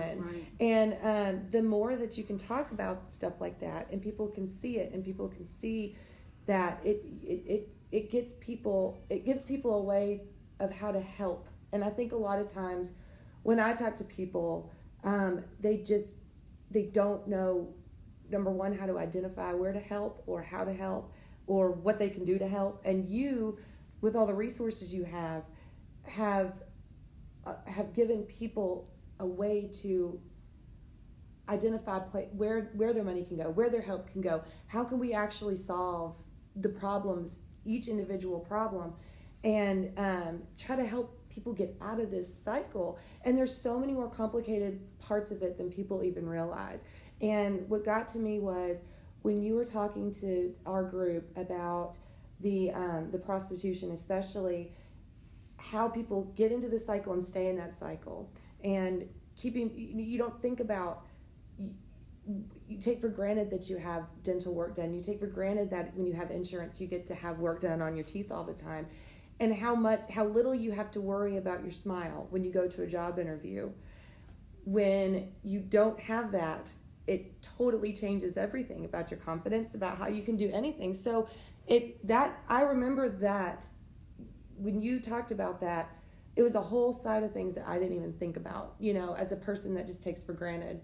Yeah, right. And the more that you can talk about stuff like that, and people can see it, and people can see that it gives people a way of how to help. And I think a lot of times when I talk to people, they don't know, number one, how to identify where to help, or how to help, or what they can do to help. And you, with all the resources you have given people a way to identify where their money can go, where their help can go. How can we actually solve the problems, each individual problem, and try to help people get out of this cycle. And there's so many more complicated parts of it than people even realize. And what got to me was when you were talking to our group about the prostitution, especially how people get into the cycle and stay in that cycle, and you don't think about, you take for granted that you have dental work done. You take for granted that when you have insurance, you get to have work done on your teeth all the time. And how little you have to worry about your smile when you go to a job interview. When you don't have that, it totally changes everything about your confidence, about how you can do anything. So I remember that when you talked about that, it was a whole side of things that I didn't even think about, as a person that just takes for granted,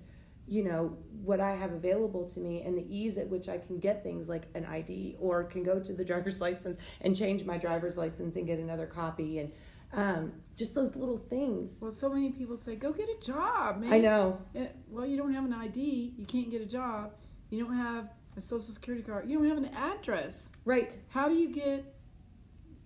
what I have available to me, and the ease at which I can get things like an ID, or can go to the driver's license and change my driver's license and get another copy, and just those little things. Well, so many people say, go get a job, man. I know. Well, you don't have an ID, you can't get a job, you don't have a social security card, you don't have an address. Right. How do you get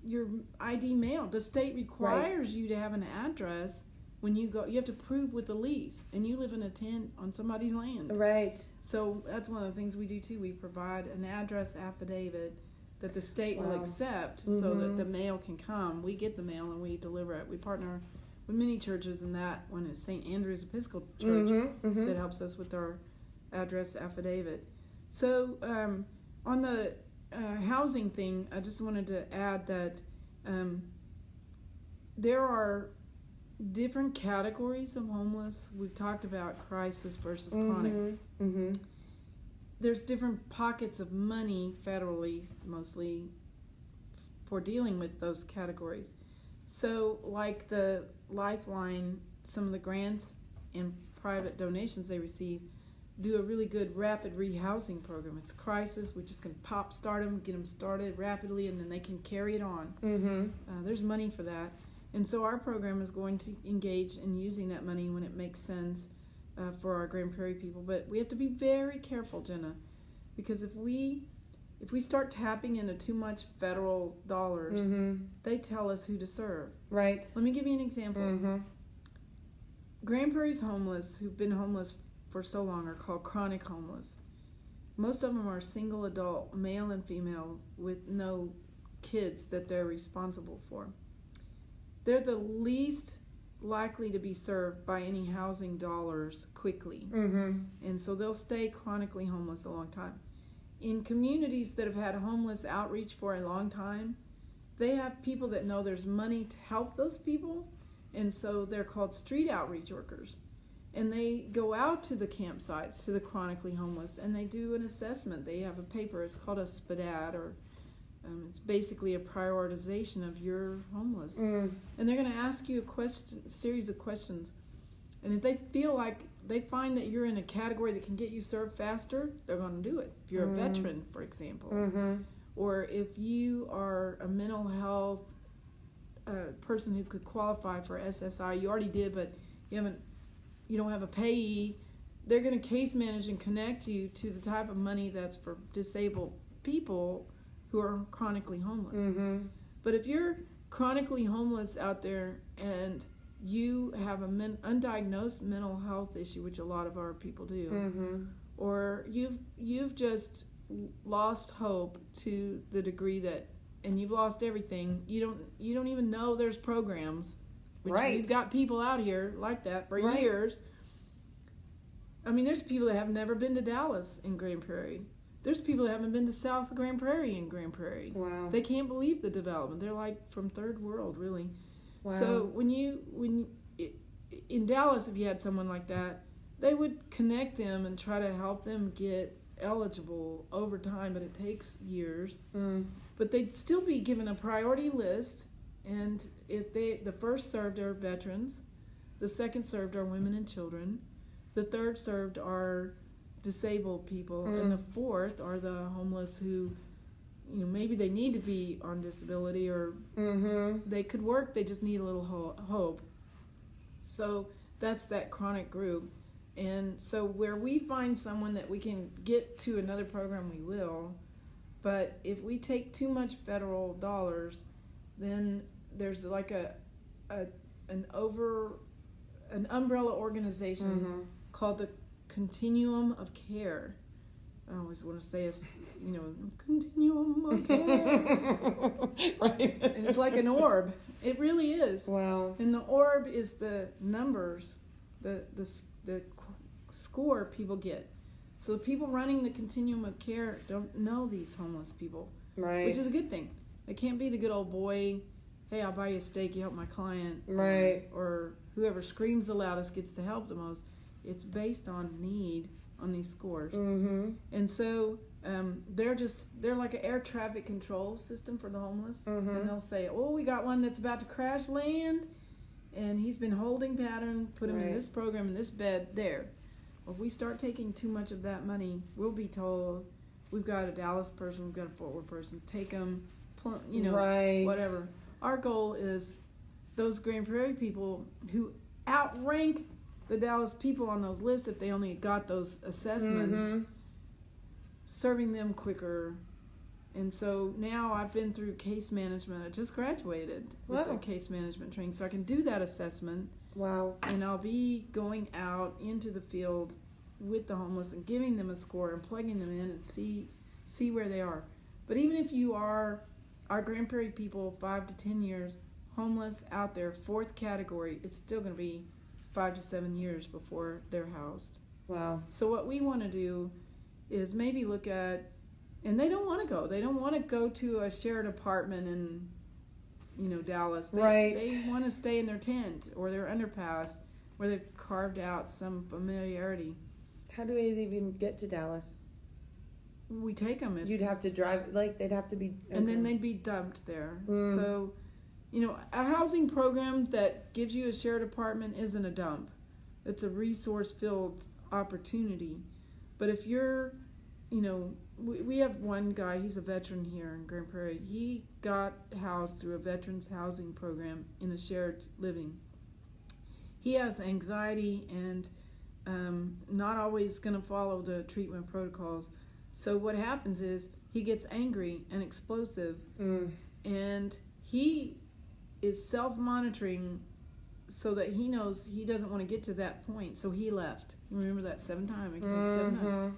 your ID mailed? The state requires you to have an address. When you go, you have to prove with the lease, and you live in a tent on somebody's land. Right. So that's one of the things we do too. We provide an address affidavit that the state will accept, so that the mail can come. We get the mail and we deliver it. We partner with many churches, and that one is St. Andrew's Episcopal Church that helps us with our address affidavit. So on the housing thing, I just wanted to add that there are different categories of homeless. We've talked about crisis versus chronic. There's different pockets of money, federally mostly, for dealing with those categories. So like the Lifeline, some of the grants and private donations they receive do a really good rapid rehousing program. It's crisis. We just can start them, get them started rapidly, and then they can carry it on. There's money for that. And so our program is going to engage in using that money when it makes sense for our Grand Prairie people. But we have to be very careful, Jenna, because if we start tapping into too much federal dollars, they tell us who to serve. Right. Let me give you an example. Grand Prairie's homeless, who've been homeless for so long, are called chronic homeless. Most of them are single adult, male and female, with no kids that they're responsible for. They're the least likely to be served by any housing dollars quickly. And so they'll stay chronically homeless a long time. In communities that have had homeless outreach for a long time, they have people that know there's money to help those people, and so they're called street outreach workers. And they go out to the campsites, to the chronically homeless, and they do an assessment. They have a paper, it's called a SPDAD, or it's basically a prioritization of your homeless. And they're going to ask you a series of questions. And if they feel like they find that you're in a category that can get you served faster, they're going to do it. If you're a veteran, for example, or if you are a mental health person who could qualify for SSI, you already did, but you don't have a payee, they're going to case manage and connect you to the type of money that's for disabled people who are chronically homeless. But if you're chronically homeless out there and you have an undiagnosed mental health issue, which a lot of our people do, or you've just lost hope to the degree that, and you've lost everything, you don't even know there's programs. We've got people out here like that for years. I mean, there's people that have never been to Dallas in Grand Prairie. There's people that haven't been to South Grand Prairie in Grand Prairie. Wow. They can't believe the development. They're like from third world, really. Wow. So in Dallas, if you had someone like that, they would connect them and try to help them get eligible over time, but it takes years. But they'd still be given a priority list. And if the first served are veterans, the second served are women and children, the third served are disabled people, and the fourth are the homeless who, maybe they need to be on disability, or they could work, they just need a little hope. So that's that chronic group. And so where we find someone that we can get to another program, we will. But if we take too much federal dollars, then there's like an umbrella organization called the Continuum of Care. I always want to say continuum of care. Right. And it's like an orb. It really is. Wow. And the orb is the numbers, the score people get. So the people running the Continuum of Care don't know these homeless people. Right. Which is a good thing. It can't be the good old boy, hey, I'll buy you a steak, you help my client. Right. Or whoever screams the loudest gets to help the most. It's based on need on these scores. And so they're like an air traffic control system for the homeless. And they'll say, oh, we got one that's about to crash land, and he's been holding pattern, put him in this program, in this bed, there. Well, if we start taking too much of that money, we'll be told, we've got a Dallas person, we've got a Fort Worth person, take them, whatever. Our goal is those Grand Prairie people who outrank the Dallas people on those lists, if they only got those assessments, serving them quicker. And so now I've been through case management. I just graduated with the case management training, so I can do that assessment. Wow. And I'll be going out into the field with the homeless and giving them a score and plugging them in and see where they are. But even if you are our Grand Prairie people, 5 to 10 years, homeless out there, fourth category, it's still going to be 5 to 7 years before they're housed. Wow. So what we want to do is maybe look at, and they don't want to go. They don't want to go to a shared apartment in, Dallas. They want to stay in their tent or their underpass where they've carved out some familiarity. How do they even get to Dallas? We take them. You'd have to drive, they'd have to be... Okay. And then they'd be dumped there. So, a housing program that gives you a shared apartment isn't a dump. It's a resource-filled opportunity. But if you're, we have one guy, he's a veteran here in Grand Prairie. He got housed through a veterans housing program in a shared living. He has anxiety and not always going to follow the treatment protocols. So what happens is he gets angry and explosive, and he is self-monitoring so that he knows he doesn't want to get to that point. So he left. You remember that 7 times? It could take 7 times.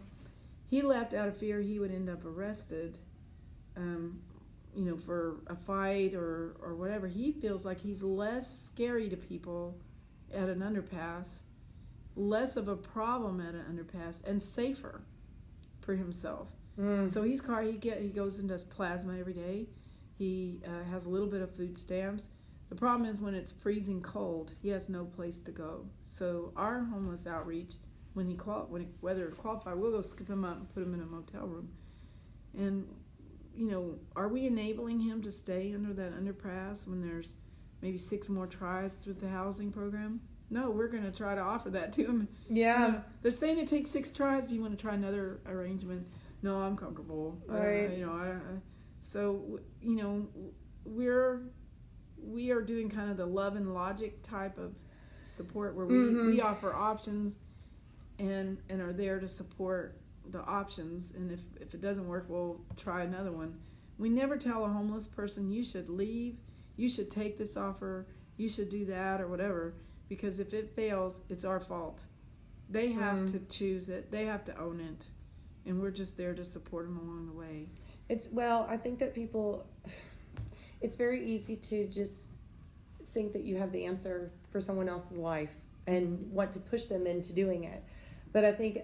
He left out of fear he would end up arrested, for a fight or whatever. He feels like he's less scary to people at an underpass, less of a problem at an underpass, and safer for himself. So he goes and does plasma every day. He has a little bit of food stamps. The problem is when it's freezing cold, he has no place to go. So our homeless outreach, when whether qualified, we'll go scoop him up and put him in a motel room. And, are we enabling him to stay under that underpass when there's maybe 6 more tries through the housing program? No, we're going to try to offer that to him. Yeah. They're saying it takes 6 tries. Do you want to try another arrangement? No, I'm comfortable. Right. So, we are doing kind of the love and logic type of support where we offer options and are there to support the options. And if it doesn't work, we'll try another one. We never tell a homeless person, you should leave, you should take this offer, you should do that or whatever, because if it fails, it's our fault. They have to choose it. They have to own it. And we're just there to support them along the way. I think that it's very easy to just think that you have the answer for someone else's life and want to push them into doing it. But I think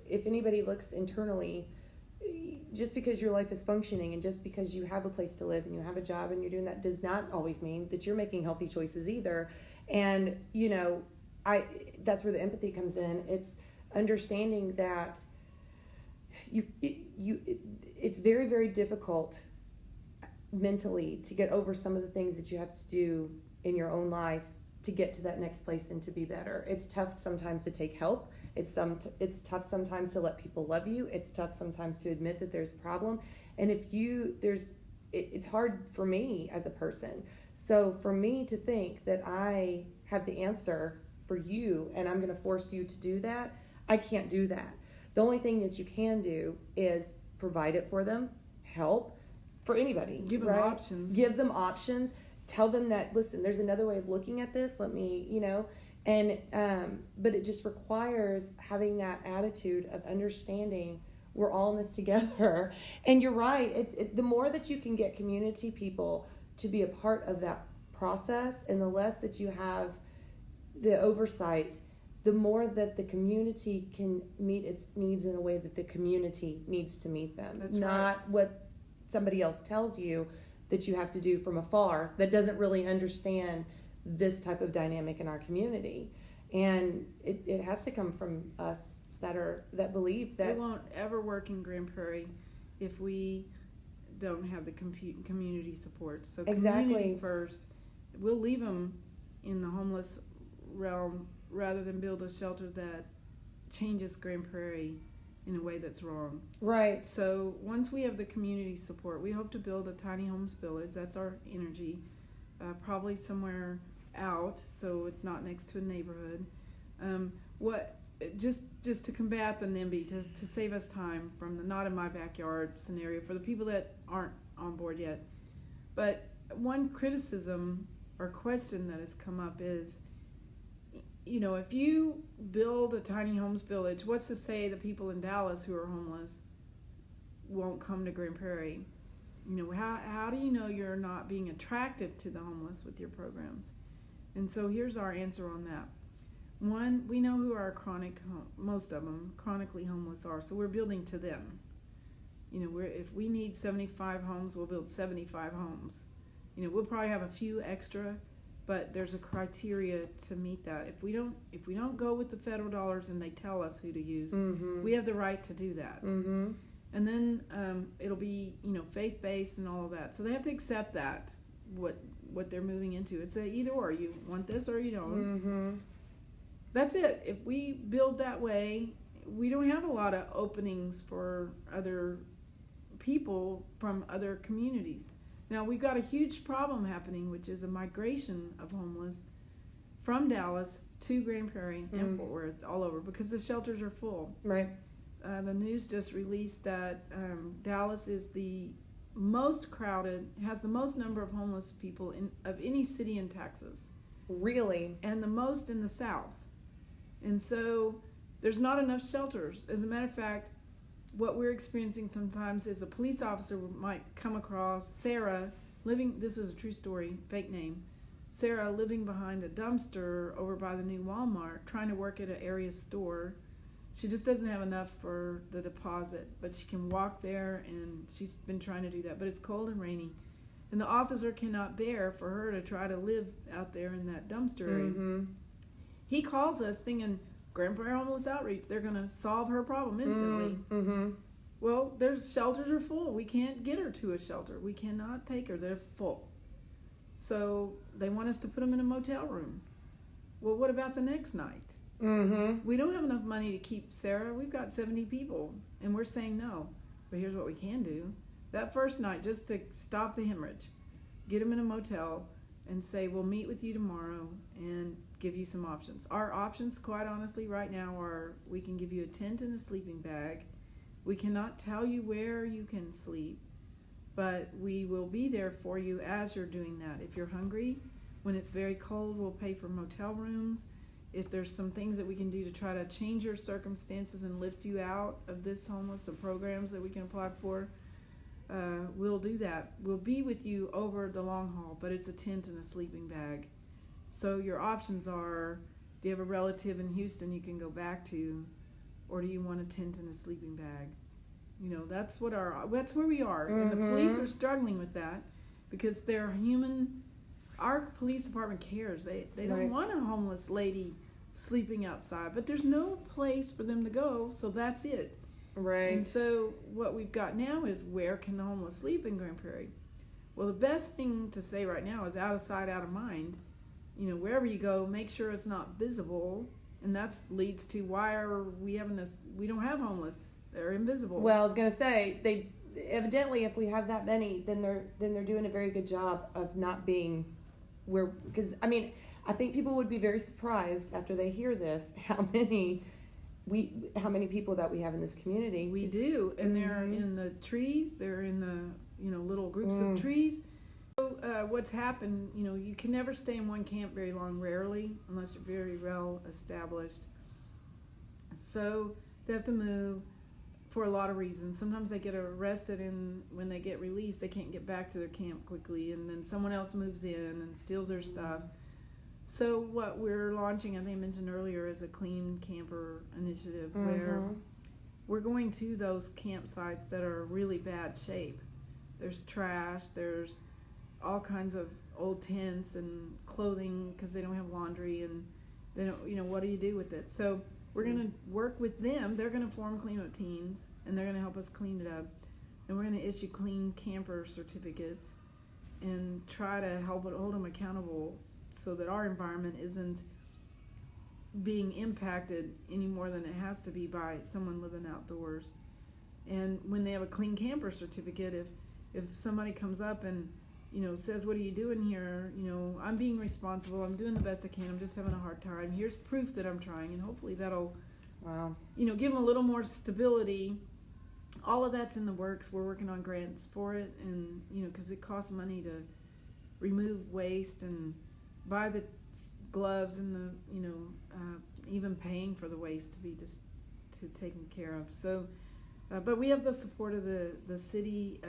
if anybody looks internally, just because your life is functioning and just because you have a place to live and you have a job and you're doing that does not always mean that you're making healthy choices either. And, that's where the empathy comes in. It's understanding that it's very, very difficult mentally to get over some of the things that you have to do in your own life to get to that next place and to be better. It's tough sometimes to take help. It's tough sometimes to let people love you. It's tough sometimes to admit that there's a problem. And it's hard for me as a person. So for me to think that I have the answer for you and I'm going to force you to do that, I can't do that. The only thing that you can do is provide it for them, help for anybody. Give them options. Give them options. Tell them that, listen, there's another way of looking at this. Let me, but it just requires having that attitude of understanding we're all in this together. And you're right. The more that you can get community people to be a part of that process and the less that you have the oversight, the more that the community can meet its needs in a way that the community needs to meet them. That's not right. What somebody else tells you that you have to do from afar that doesn't really understand this type of dynamic in our community. And it has to come from us that believe that it won't ever work in Grand Prairie if we don't have the community support. So community first. We'll leave them in the homeless realm rather than build a shelter that changes Grand Prairie in a way that's wrong. Right. So once we have the community support, we hope to build a tiny homes village. That's our energy. Probably somewhere out, so it's not next to a neighborhood. Just to combat the NIMBY, to save us time from the not in my backyard scenario for the people that aren't on board yet. But one criticism or question that has come up is, if you build a tiny homes village, what's to say the people in Dallas who are homeless won't come to Grand Prairie? How do you know you're not being attractive to the homeless with your programs? And so here's our answer on that. One, we know who our most of them, chronically homeless are, so we're building to them. If we need 75 homes, we'll build 75 homes. We'll probably have a few extra, but there's a criteria to meet that. If we don't go with the federal dollars and they tell us who to use, we have the right to do that. And then it'll be faith-based and all of that. So they have to accept that what they're moving into. It's a either or. You want this or you don't. That's it. If we build that way, we don't have a lot of openings for other people from other communities. Now, we've got a huge problem happening, which is a migration of homeless from Dallas to Grand Prairie and Fort Worth, all over, because the shelters are full. Right. The news just released that Dallas is the most crowded, has the most number of homeless people of any city in Texas. Really? And the most in the South. And so there's not enough shelters. As a matter of fact, what we're experiencing sometimes is a police officer might come across Sarah this is a true story, fake name, Sarah living behind a dumpster over by the new Walmart, trying to work at an area store. She just doesn't have enough for the deposit, but she can walk there, and she's been trying to do that. But it's cold and rainy, And the officer cannot bear for her to try to live out there in that dumpster area. Mm-hmm. He calls us thinking, Grand Prairie Homeless Outreach, they're going to solve her problem instantly. Mm-hmm. Well, their shelters are full. We can't get her to a shelter. We cannot take her. They're full. So they want us to put them in a motel room. Well, what about the next night? Mm-hmm. We don't have enough money to keep Sarah. We've got 70 people, and we're saying no. But here's what we can do. That first night, just to stop the hemorrhage, get them in a motel and say, we'll meet with you tomorrow and give you some options. Our options, quite honestly, right now are we can give you a tent and a sleeping bag. We cannot tell you where you can sleep, but we will be there for you as you're doing that. If you're hungry, when it's very cold, we'll pay for motel rooms. If there's some things that we can do to try to change your circumstances and lift you out of this homeless, the programs that we can apply for, we'll do that. We'll be with you over the long haul, but it's a tent and a sleeping bag. So your options are, do you have a relative in Houston you can go back to, or do you want a tent and a sleeping bag? You know, that's where we are. And the police are struggling with that because they're human. Our police department cares. They don't want a homeless lady sleeping outside, but there's no place for them to go, so that's it. Right. And so what we've got now is, where can the homeless sleep in Grand Prairie? Well, the best thing to say right now is out of sight, out of mind. You know, wherever you go, make sure it's not visible, and that leads to why are we having this? We don't have homeless; they're invisible. Well, I was gonna say, they evidently, if we have that many, then they're doing a very good job of not being where. Because I mean, I think people would be very surprised after they hear this how many people that we have in this community. We do, and they're in the trees. They're in the little groups of trees. So what's happened? You know, you can never stay in one camp very long. Rarely, unless you're very well established. So they have to move for a lot of reasons. Sometimes they get arrested, and when they get released, they can't get back to their camp quickly, and then someone else moves in and steals their stuff. So what we're launching, I think I mentioned earlier, is a Clean Camper initiative where we're going to those campsites that are really bad shape. There's trash, there's all kinds of old tents and clothing because they don't have laundry, and they don't, what do you do with it? So we're going to work with them. They're going to form Clean Up Teens, and they're going to help us clean it up. And we're going to issue Clean Camper certificates and try to hold them accountable so that our environment isn't being impacted any more than it has to be by someone living outdoors. And when they have a Clean Camper certificate, if somebody comes up and says, what are you doing here? I'm being responsible. I'm doing the best I can. I'm just having a hard time. Here's proof that I'm trying, and hopefully that'll give them a little more stability. All of that's in the works. We're working on grants for it, and because it costs money to remove waste and buy the gloves and the even paying for the waste to be taken care of. So, but we have the support of the city.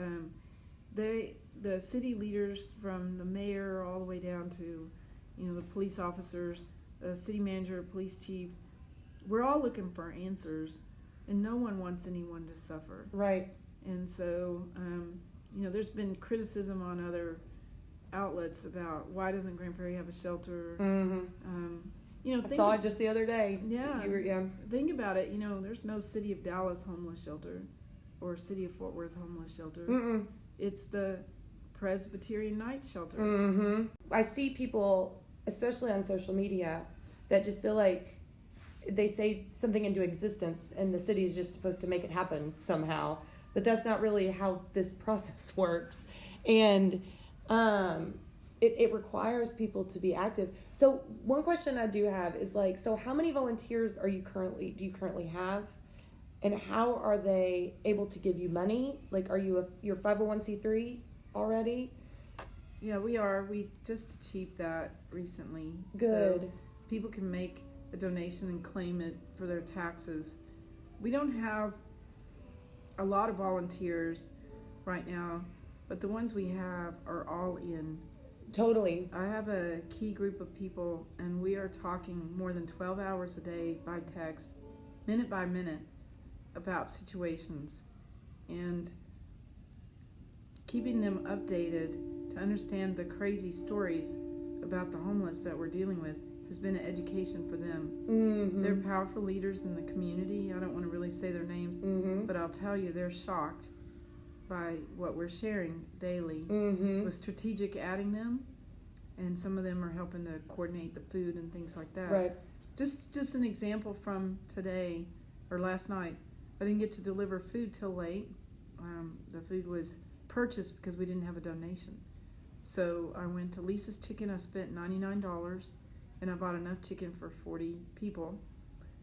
The city leaders, from the mayor all the way down to the police officers, city manager, police chief. We're all looking for answers. And no one wants anyone to suffer. Right. And so, there's been criticism on other outlets about why doesn't Grand Prairie have a shelter. I saw it just the other day. Yeah. Think about it. There's no City of Dallas homeless shelter or City of Fort Worth homeless shelter. It's the Presbyterian Night Shelter. I see people, especially on social media, that just feel like they say something into existence and the city is just supposed to make it happen somehow, but that's not really how this process works. And it requires people to be active. So one question I do have is so how many volunteers do you currently have, and how are they able to give you money? Are you your 501c3 already? Yeah, we are. We just achieved that recently. Good. So people can make a donation and claim it for their taxes. We don't have a lot of volunteers right now, but the ones we have are all in. Totally. I have a key group of people, and we are talking more than 12 hours a day by text, minute by minute, about situations. And keeping them updated to understand the crazy stories about the homeless that we're dealing with has been an education for them. Mm-hmm. They're powerful leaders in the community. I don't want to really say their names, Mm-hmm. but I'll tell you they're shocked by what we're sharing daily. Mm-hmm. With strategic adding them, and some of them are helping to coordinate the food and things like that. Right. Just an example from today or last night. I didn't get to deliver food till late. The food was purchased because we didn't have a donation. So I went to Lisa's Chicken. I spent $99, and I bought enough chicken for 40 people.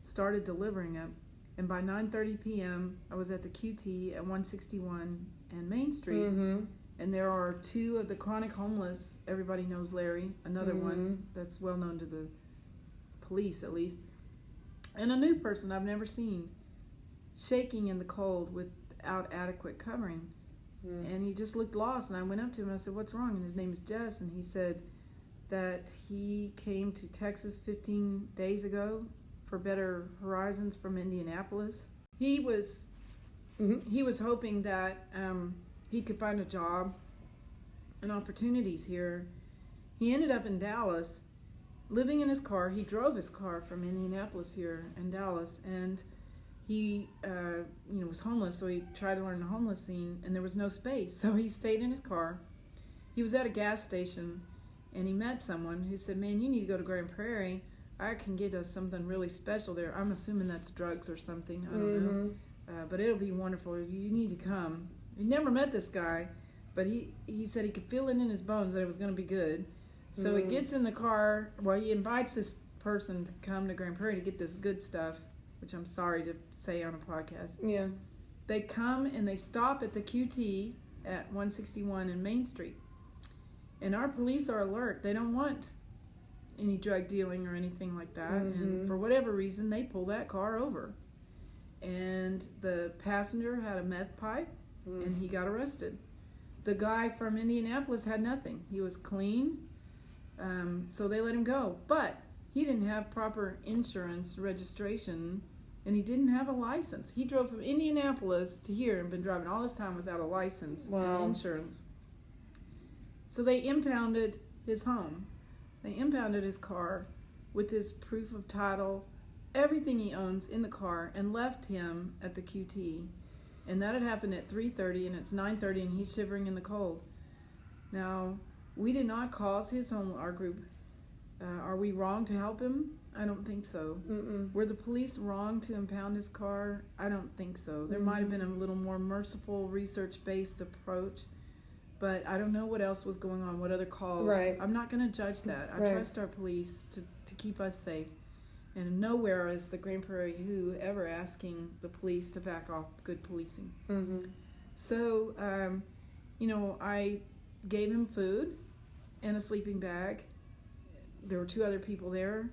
Started delivering it, and by 9:30 p.m. I was at the QT at 161 and Main Street. Mm-hmm. And there are two of the chronic homeless. Everybody knows Larry, another one that's well known to the police at least, and a new person I've never seen, shaking in the cold without adequate covering. And he just looked lost, and I went up to him and I said, "What's wrong?" And his name is Jess, and he said that he came to Texas 15 days ago for Better Horizons from Indianapolis. He was hoping that he could find a job and opportunities here. He ended up in Dallas, living in his car. He drove his car from Indianapolis here in Dallas, and he was homeless, so he tried to learn the homeless scene, and there was no space, so he stayed in his car. He was at a gas station, and he met someone who said, "Man, you need to go to Grand Prairie. I can get us something really special there." I'm assuming that's drugs or something. I don't know. But it'll be wonderful. You need to come. He never met this guy, but he said he could feel it in his bones that it was going to be good. So he gets in the car. Well, he invites this person to come to Grand Prairie to get this good stuff, which I'm sorry to say on a podcast. Yeah. They come and they stop at the QT at 161 and Main Street. And our police are alert. They don't want any drug dealing or anything like that. And for whatever reason, they pull that car over. And the passenger had a meth pipe, and he got arrested. The guy from Indianapolis had nothing. He was clean, so they let him go. But he didn't have proper insurance registration, and he didn't have a license. He drove from Indianapolis to here and been driving all this time without a license and insurance. So they impounded his home. They impounded his car with his proof of title, everything he owns in the car, and left him at the QT. And that had happened at 3:30, and it's 9:30, and he's shivering in the cold. Now, we did not cause his home, our group. Are we wrong to help him? I don't think so. Were the police wrong to impound his car? I don't think so. There might have been a little more merciful, research-based approach, but I don't know what else was going on, what other calls. Right. I'm not going to judge that. I trust our police to keep us safe. And nowhere is the Grand Prairie Who ever asking the police to back off good policing. So, I gave him food and a sleeping bag. There were two other people there.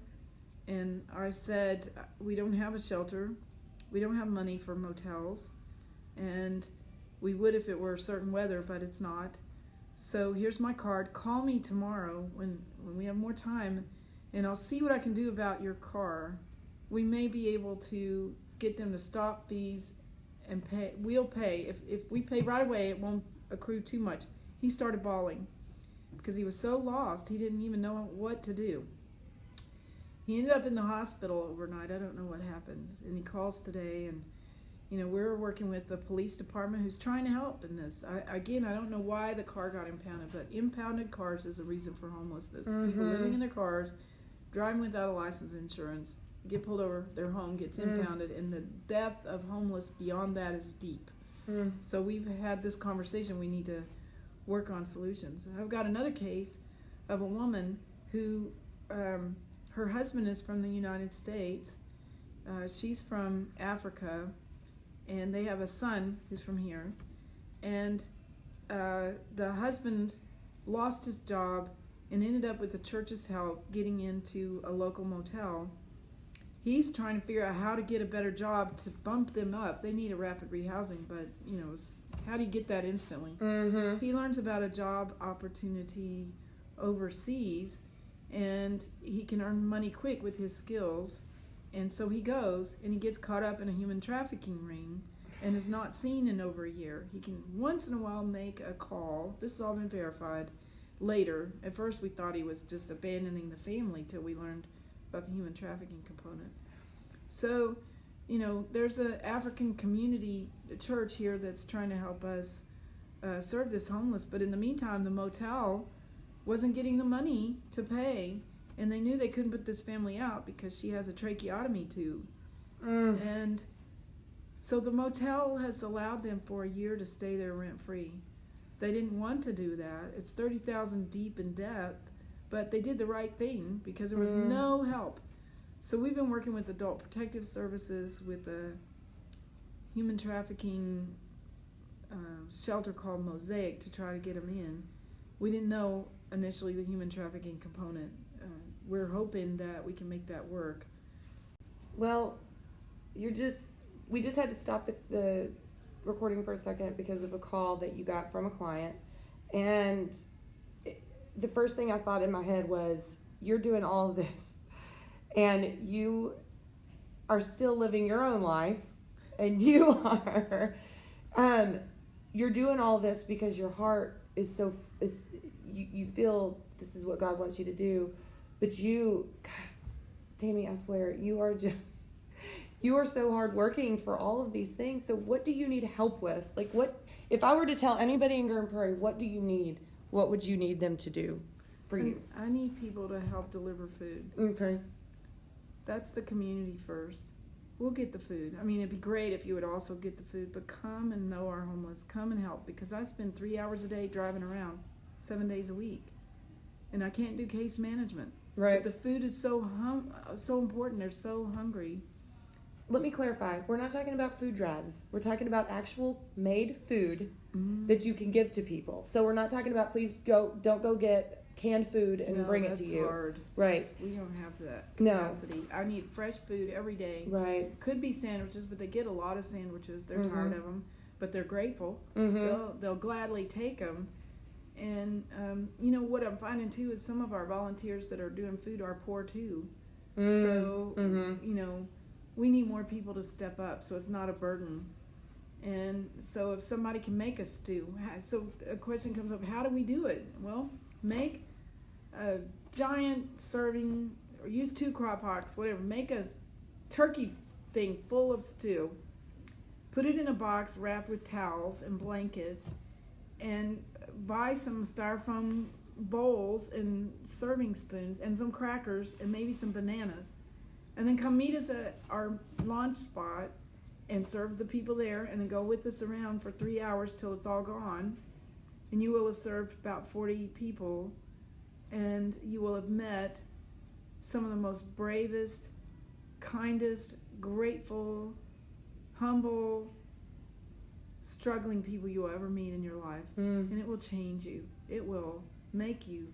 And I said, we don't have a shelter. We don't have money for motels. And we would if it were certain weather, but it's not. So here's my card. Call me tomorrow when we have more time, and I'll see what I can do about your car. We may be able to get them to stop fees and pay. We'll pay. If we pay right away, it won't accrue too much. He started bawling because he was so lost, he didn't even know what to do. He ended up in the hospital overnight. I don't know what happened. And he calls today, and we're working with the police department who's trying to help in this. I don't know why the car got impounded, but impounded cars is a reason for homelessness. People living in their cars, driving without a license and insurance, get pulled over, their home gets impounded, and the depth of homeless beyond that is deep. So we've had this conversation. We need to work on solutions. I've got another case of a woman who, her husband is from the United States. She's from Africa, and they have a son who's from here. And the husband lost his job and ended up with the church's help getting into a local motel. He's trying to figure out how to get a better job to bump them up. They need a rapid rehousing, but how do you get that instantly? He learns about a job opportunity overseas, and he can earn money quick with his skills. And so he goes, and he gets caught up in a human trafficking ring. and is not seen in over a year. He can once in a while make a call. This has all been verified later. At first we thought he was just abandoning the family till we learned about the human trafficking component. So, there's an African community church here that's trying to help us serve this homeless, but in the meantime the motel wasn't getting the money to pay, and they knew they couldn't put this family out because she has a tracheotomy tube. And so the motel has allowed them for a year to stay there rent-free. They didn't want to do that. It's $30,000 deep in debt, but they did the right thing because there was no help. So we've been working with Adult Protective Services, with a human trafficking shelter called Mosaic, to try to get them in. We didn't know initially the human trafficking component. We're hoping that we can make that work. Well, we just had to stop the recording for a second because of a call that you got from a client. And the first thing I thought in my head was, you're doing all of this and you are still living your own life, and you are you're doing all this because your heart is you feel this is what God wants you to do. But God, Tammy, I swear, you are so hardworking for all of these things. So what do you need help with? Like, what, if I were to tell anybody in Grand Prairie, what do you need? What would you need them to do for you? I need people to help deliver food. Okay. That's the community first. We'll get the food. I mean, it'd be great if you would also get the food, but come and know our homeless. Come and help, because I spend 3 hours a day driving around 7 days a week, and I can't do case management. Right. But the food is so important. They're so hungry. Let me clarify. We're not talking about food drives. We're talking about actual made food that you can give to people. So we're not talking about, don't go get canned food and bring it to you. That's hard. Right. We don't have that capacity. No. I need fresh food every day. Right. Could be sandwiches, but they get a lot of sandwiches. They're tired of them, but they're grateful. They'll gladly take them. And, what I'm finding, too, is some of our volunteers that are doing food are poor, too. So, we need more people to step up so it's not a burden. And so if somebody can make a stew, so a question comes up, how do we do it? Well, make a giant serving, or use 2 crock pots, whatever. Make a turkey thing full of stew. Put it in a box wrapped with towels and blankets, and buy some styrofoam bowls and serving spoons and some crackers and maybe some bananas. And then come meet us at our launch spot and serve the people there, and then go with us around for 3 hours till it's all gone. And you will have served about 40 people, and you will have met some of the most bravest, kindest, grateful, humble, struggling people you'll ever meet in your life. And it will change you. It will make you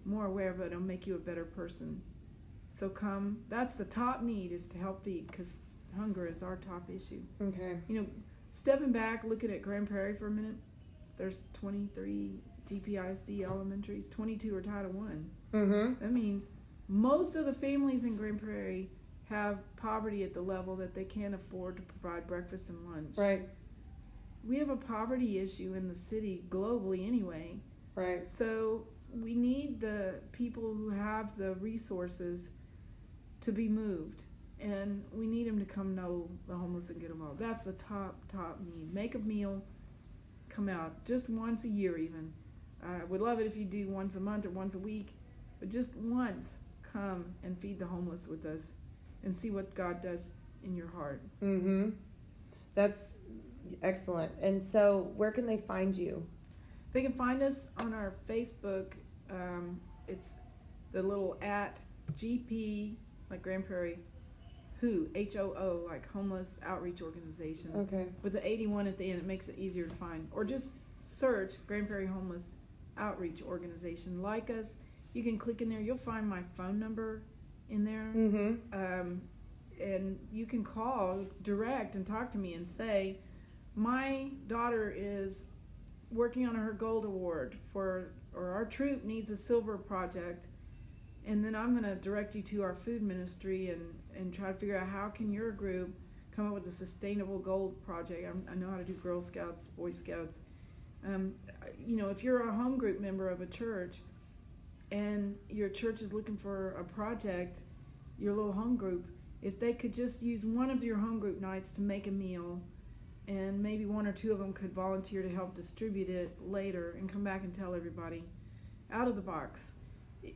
more aware of it. It'll make you a better person. So come. That's the top need, is to help feed, because hunger is our top issue. Okay. Stepping back, looking at Grand Prairie for a minute, there's 23 GPISD elementaries, 22 are Title I. That means most of the families in Grand Prairie have poverty at the level that they can't afford to provide breakfast and lunch. Right. We have a poverty issue in the city globally anyway. Right. So we need the people who have the resources to be moved, and we need them to come know the homeless and get them out. That's the top need. Make a meal, come out just once a year even. I would love it if you do once a month or once a week, but just once come and feed the homeless with us and see what God does in your heart. That's excellent. And so where can they find you? They can find us on our Facebook. It's the little @GP, like Grand Prairie, HOO, like Homeless Outreach Organization. Okay. With the 81 at the end, it makes it easier to find. Or just search Grand Prairie Homeless Outreach Organization. Like us, you can click in there. You'll find my phone number in there. And you can call direct and talk to me and say, my daughter is working on her gold award or our troop needs a silver project, and then I'm going to direct you to our food ministry and try to figure out how can your group come up with a sustainable goal project. I know how to do Girl Scouts, Boy Scouts. If you're a home group member of a church and your church is looking for a project, your little home group, if they could just use one of your home group nights to make a meal, and maybe one or two of them could volunteer to help distribute it later and come back and tell everybody out of the box.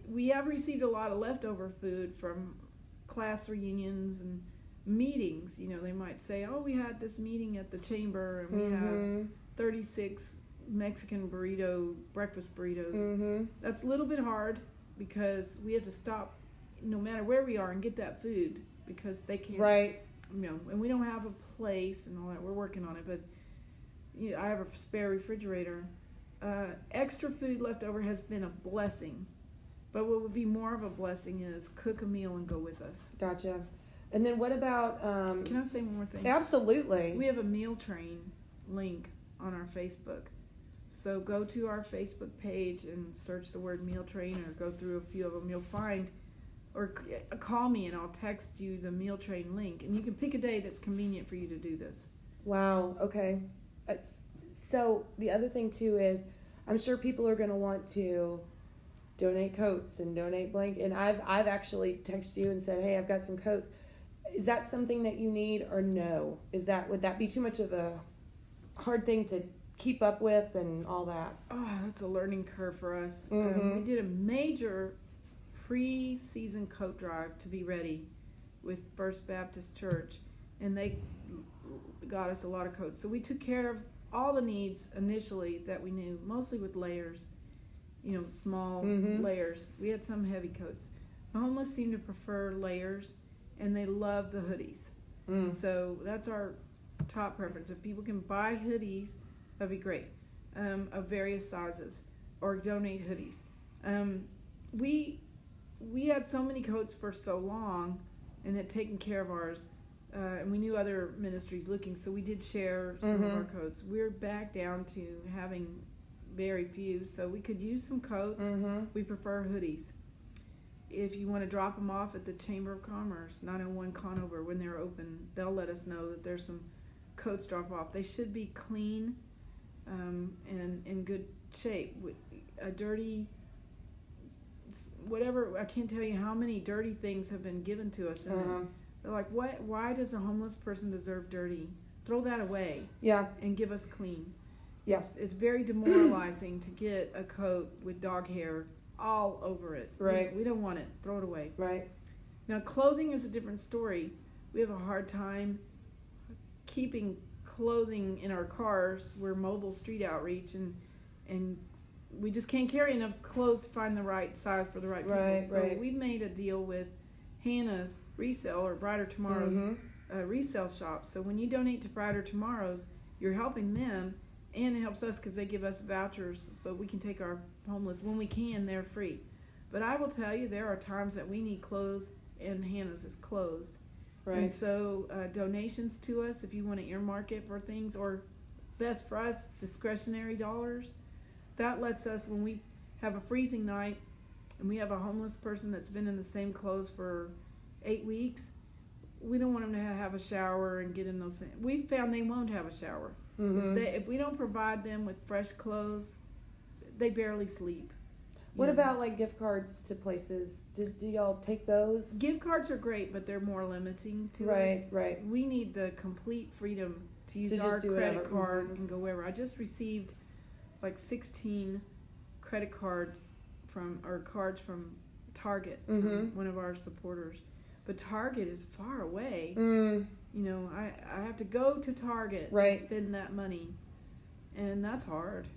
We have received a lot of leftover food from class reunions and meetings. They might say, oh, we had this meeting at the chamber and we have 36 Mexican breakfast burritos. That's a little bit hard because we have to stop no matter where we are and get that food because they can't. Right. And we don't have a place and all that. We're working on it, but I have a spare refrigerator. Extra food left over has been a blessing, but what would be more of a blessing is cook a meal and go with us. Gotcha. And then what about... Can I say one more thing? Absolutely. We have a meal train link on our Facebook. So go to our Facebook page and search the word meal train, or go through a few of them. You'll find, or call me and I'll text you the meal train link. And you can pick a day that's convenient for you to do this. Wow. Okay. So the other thing too is, I'm sure people are going to want to donate coats and donate blankets. And I've actually texted you and said, hey, I've got some coats. Is that something that you need or no? Would that be too much of a hard thing to keep up with and all that? Oh, that's a learning curve for us. Mm-hmm. We did a major pre-season coat drive to be ready with First Baptist Church, and they got us a lot of coats. So we took care of all the needs initially that we knew, mostly with layers, small layers. We had some heavy coats. The homeless seem to prefer layers, and they love the hoodies. So that's our top preference. If people can buy hoodies, that'd be great, of various sizes, or donate hoodies. We had so many coats for so long and had taken care of ours, and we knew other ministries looking, so we did share some of our coats. We're back down to having very few, so we could use some coats. We prefer hoodies. If you want to drop them off at the Chamber of Commerce, 901 Conover, when they're open, they'll let us know that there's some coats drop off. They should be clean and in good shape. A dirty, whatever, I can't tell you how many dirty things have been given to us. And they're like, what? Why does a homeless person deserve dirty? Throw that away. Yeah. And give us clean. Yes. It's very demoralizing to get a coat with dog hair all over it. Right. We don't want it. Throw it away. Right. Now, clothing is a different story. We have a hard time keeping clothing in our cars. We're mobile street outreach, and we just can't carry enough clothes to find the right size for the right people. So we made a deal with Hannah's Resale, or Brighter Tomorrow's resale shop. So when you donate to Brighter Tomorrow's, you're helping them, and it helps us because they give us vouchers so we can take our homeless. When we can, they're free. But I will tell you, there are times that we need clothes and Hannah's is closed. Right. And so donations to us, if you want to earmark it for things, or best for us, discretionary dollars, that lets us, when we have a freezing night and we have a homeless person that's been in the same clothes for 8 weeks, we don't want them to have a shower and get in those things. We've found they won't have a shower. If we don't provide them with fresh clothes, they barely sleep. What about like gift cards to places? Do y'all take those? Gift cards are great, but they're more limiting to us. Right. We need the complete freedom to use our credit card and go wherever. I just received like 16 credit cards from Target, from one of our supporters. But Target is far away. I have to go to Target to spend that money, and that's hard.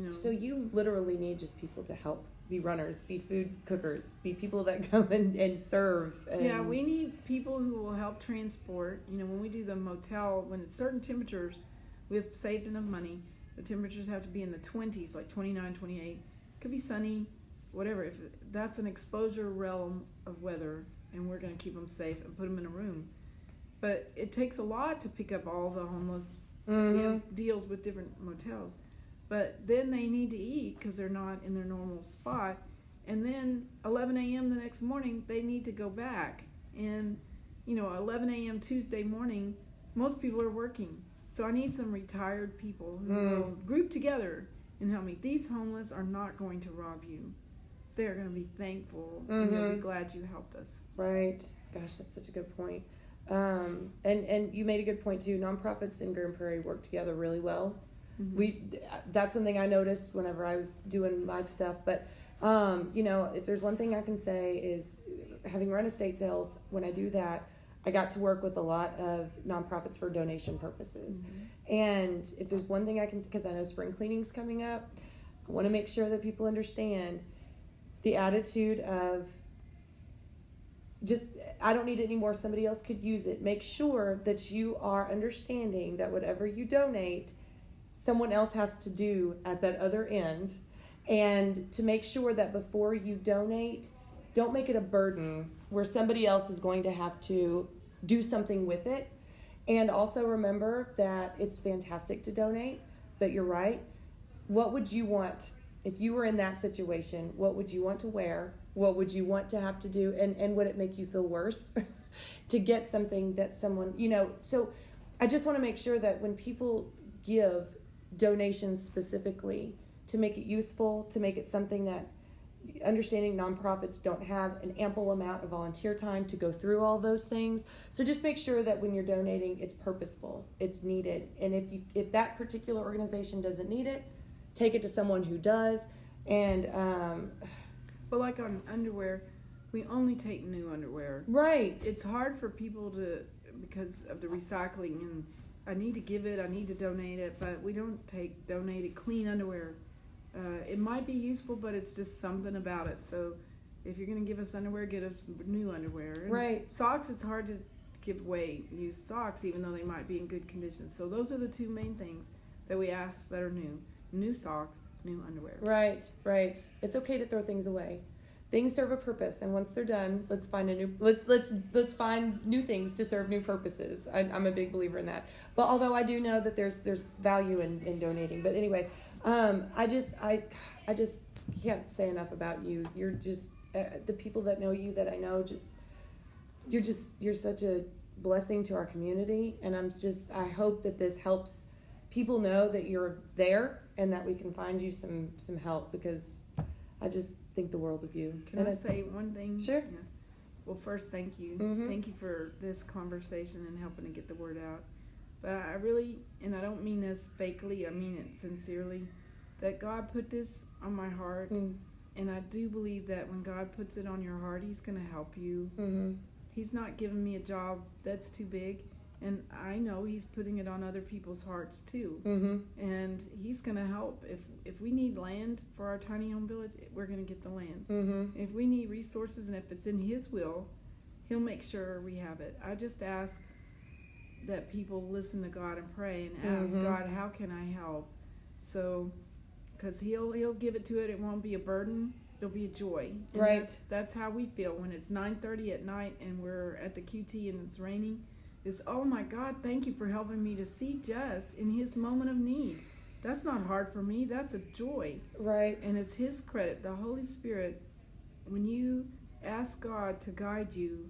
So you literally need just people to help. Be runners, be food cookers, be people that go and serve. Yeah, we need people who will help transport. When we do the motel, when it's certain temperatures, we have saved enough money. The temperatures have to be in the 20s, like 29, 28. Could be sunny, whatever. If that's an exposure realm of weather, and we're going to keep them safe and put them in a room. But it takes a lot to pick up all the homeless. We have deals with different motels. But then they need to eat because they're not in their normal spot. And then 11 a.m. the next morning, they need to go back. And, 11 a.m. Tuesday morning, most people are working. So I need some retired people who will group together and help me. These homeless are not going to rob you. They're going to be thankful and they'll be glad you helped us. Right. Gosh, that's such a good point. And you made a good point too. Nonprofits in Prairie work together really well. That's something I noticed whenever I was doing my stuff. But if there's one thing I can say is, having run estate sales, when I do that, I got to work with a lot of nonprofits for donation purposes. And if there's one thing I can, because I know spring cleaning's coming up, I want to make sure that people understand the attitude of just, I don't need it anymore, somebody else could use it. Make sure that you are understanding that whatever you donate, someone else has to do at that other end. And to make sure that before you donate, don't make it a burden where somebody else is going to have to do something with it. And also remember that it's fantastic to donate, but you're right. What would you want if you were in that situation? What would you want to wear? What would you want to have to do? And would it make you feel worse to get something that someone, so I just want to make sure that when people give donations specifically, to make it useful, to make it something that, understanding nonprofits don't have an ample amount of volunteer time to go through all those things. So just make sure that when you're donating, it's purposeful, it's needed. And if that particular organization doesn't need it, take it to someone who does. And well, like on underwear, we only take new underwear. Right. It's hard for people to, because of the recycling, and I need to give it, I need to donate it, but we don't take donated clean underwear. It might be useful, but it's just something about it. So if you're going to give us underwear, get us new underwear. And right. Socks, it's hard to give away used socks, even though they might be in good condition. So those are the two main things that we ask that are new. New socks, new underwear. Right. It's okay to throw things away. Things serve a purpose, and once they're done, let's find let's find new things to serve new purposes. I'm a big believer in that. But although I do know that there's value in donating. But anyway, I just can't say enough about you. You're just the people that know you, that I know, you're such a blessing to our community, and I hope that this helps people know that you're there and that we can find you some help, because I just think the world of you. Can I say one thing? Sure. Yeah. Well, first, thank you. Thank you for this conversation and helping to get the word out. But I really, and I don't mean this fakely, I mean it sincerely, that God put this on my heart. And I do believe that when God puts it on your heart, He's going to help you. He's not giving me a job that's too big. And I know He's putting it on other people's hearts too. And He's going to help. If we need land for our tiny home village, we're going to get the land. If we need resources, and if it's in His will, He'll make sure we have it. I just ask that people listen to God and pray and ask God, how can I help? So, because He'll give it to it. It won't be a burden. It'll be a joy. And right. That's how we feel when it's 9:30 at night and we're at the QT and it's raining. Is, oh my God, thank you for helping me to see Jess in his moment of need. That's not hard for me. That's a joy. Right. And it's His credit, the Holy Spirit. When you ask God to guide you,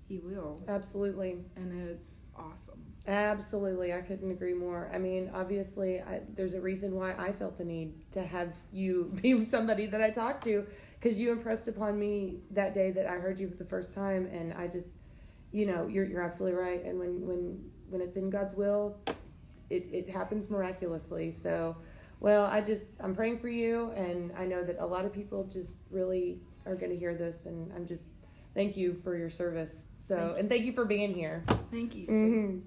He will. Absolutely. And it's awesome. Absolutely. I couldn't agree more. I mean, obviously, there's a reason why I felt the need to have you be somebody that I talked to, because you impressed upon me that day that I heard you for the first time, and I just, you're absolutely right. And when it's in God's will, it happens miraculously. So, well, I'm praying for you, and I know that a lot of people just really are going to hear this, and thank you for your service. So, and thank you for being here. Thank you.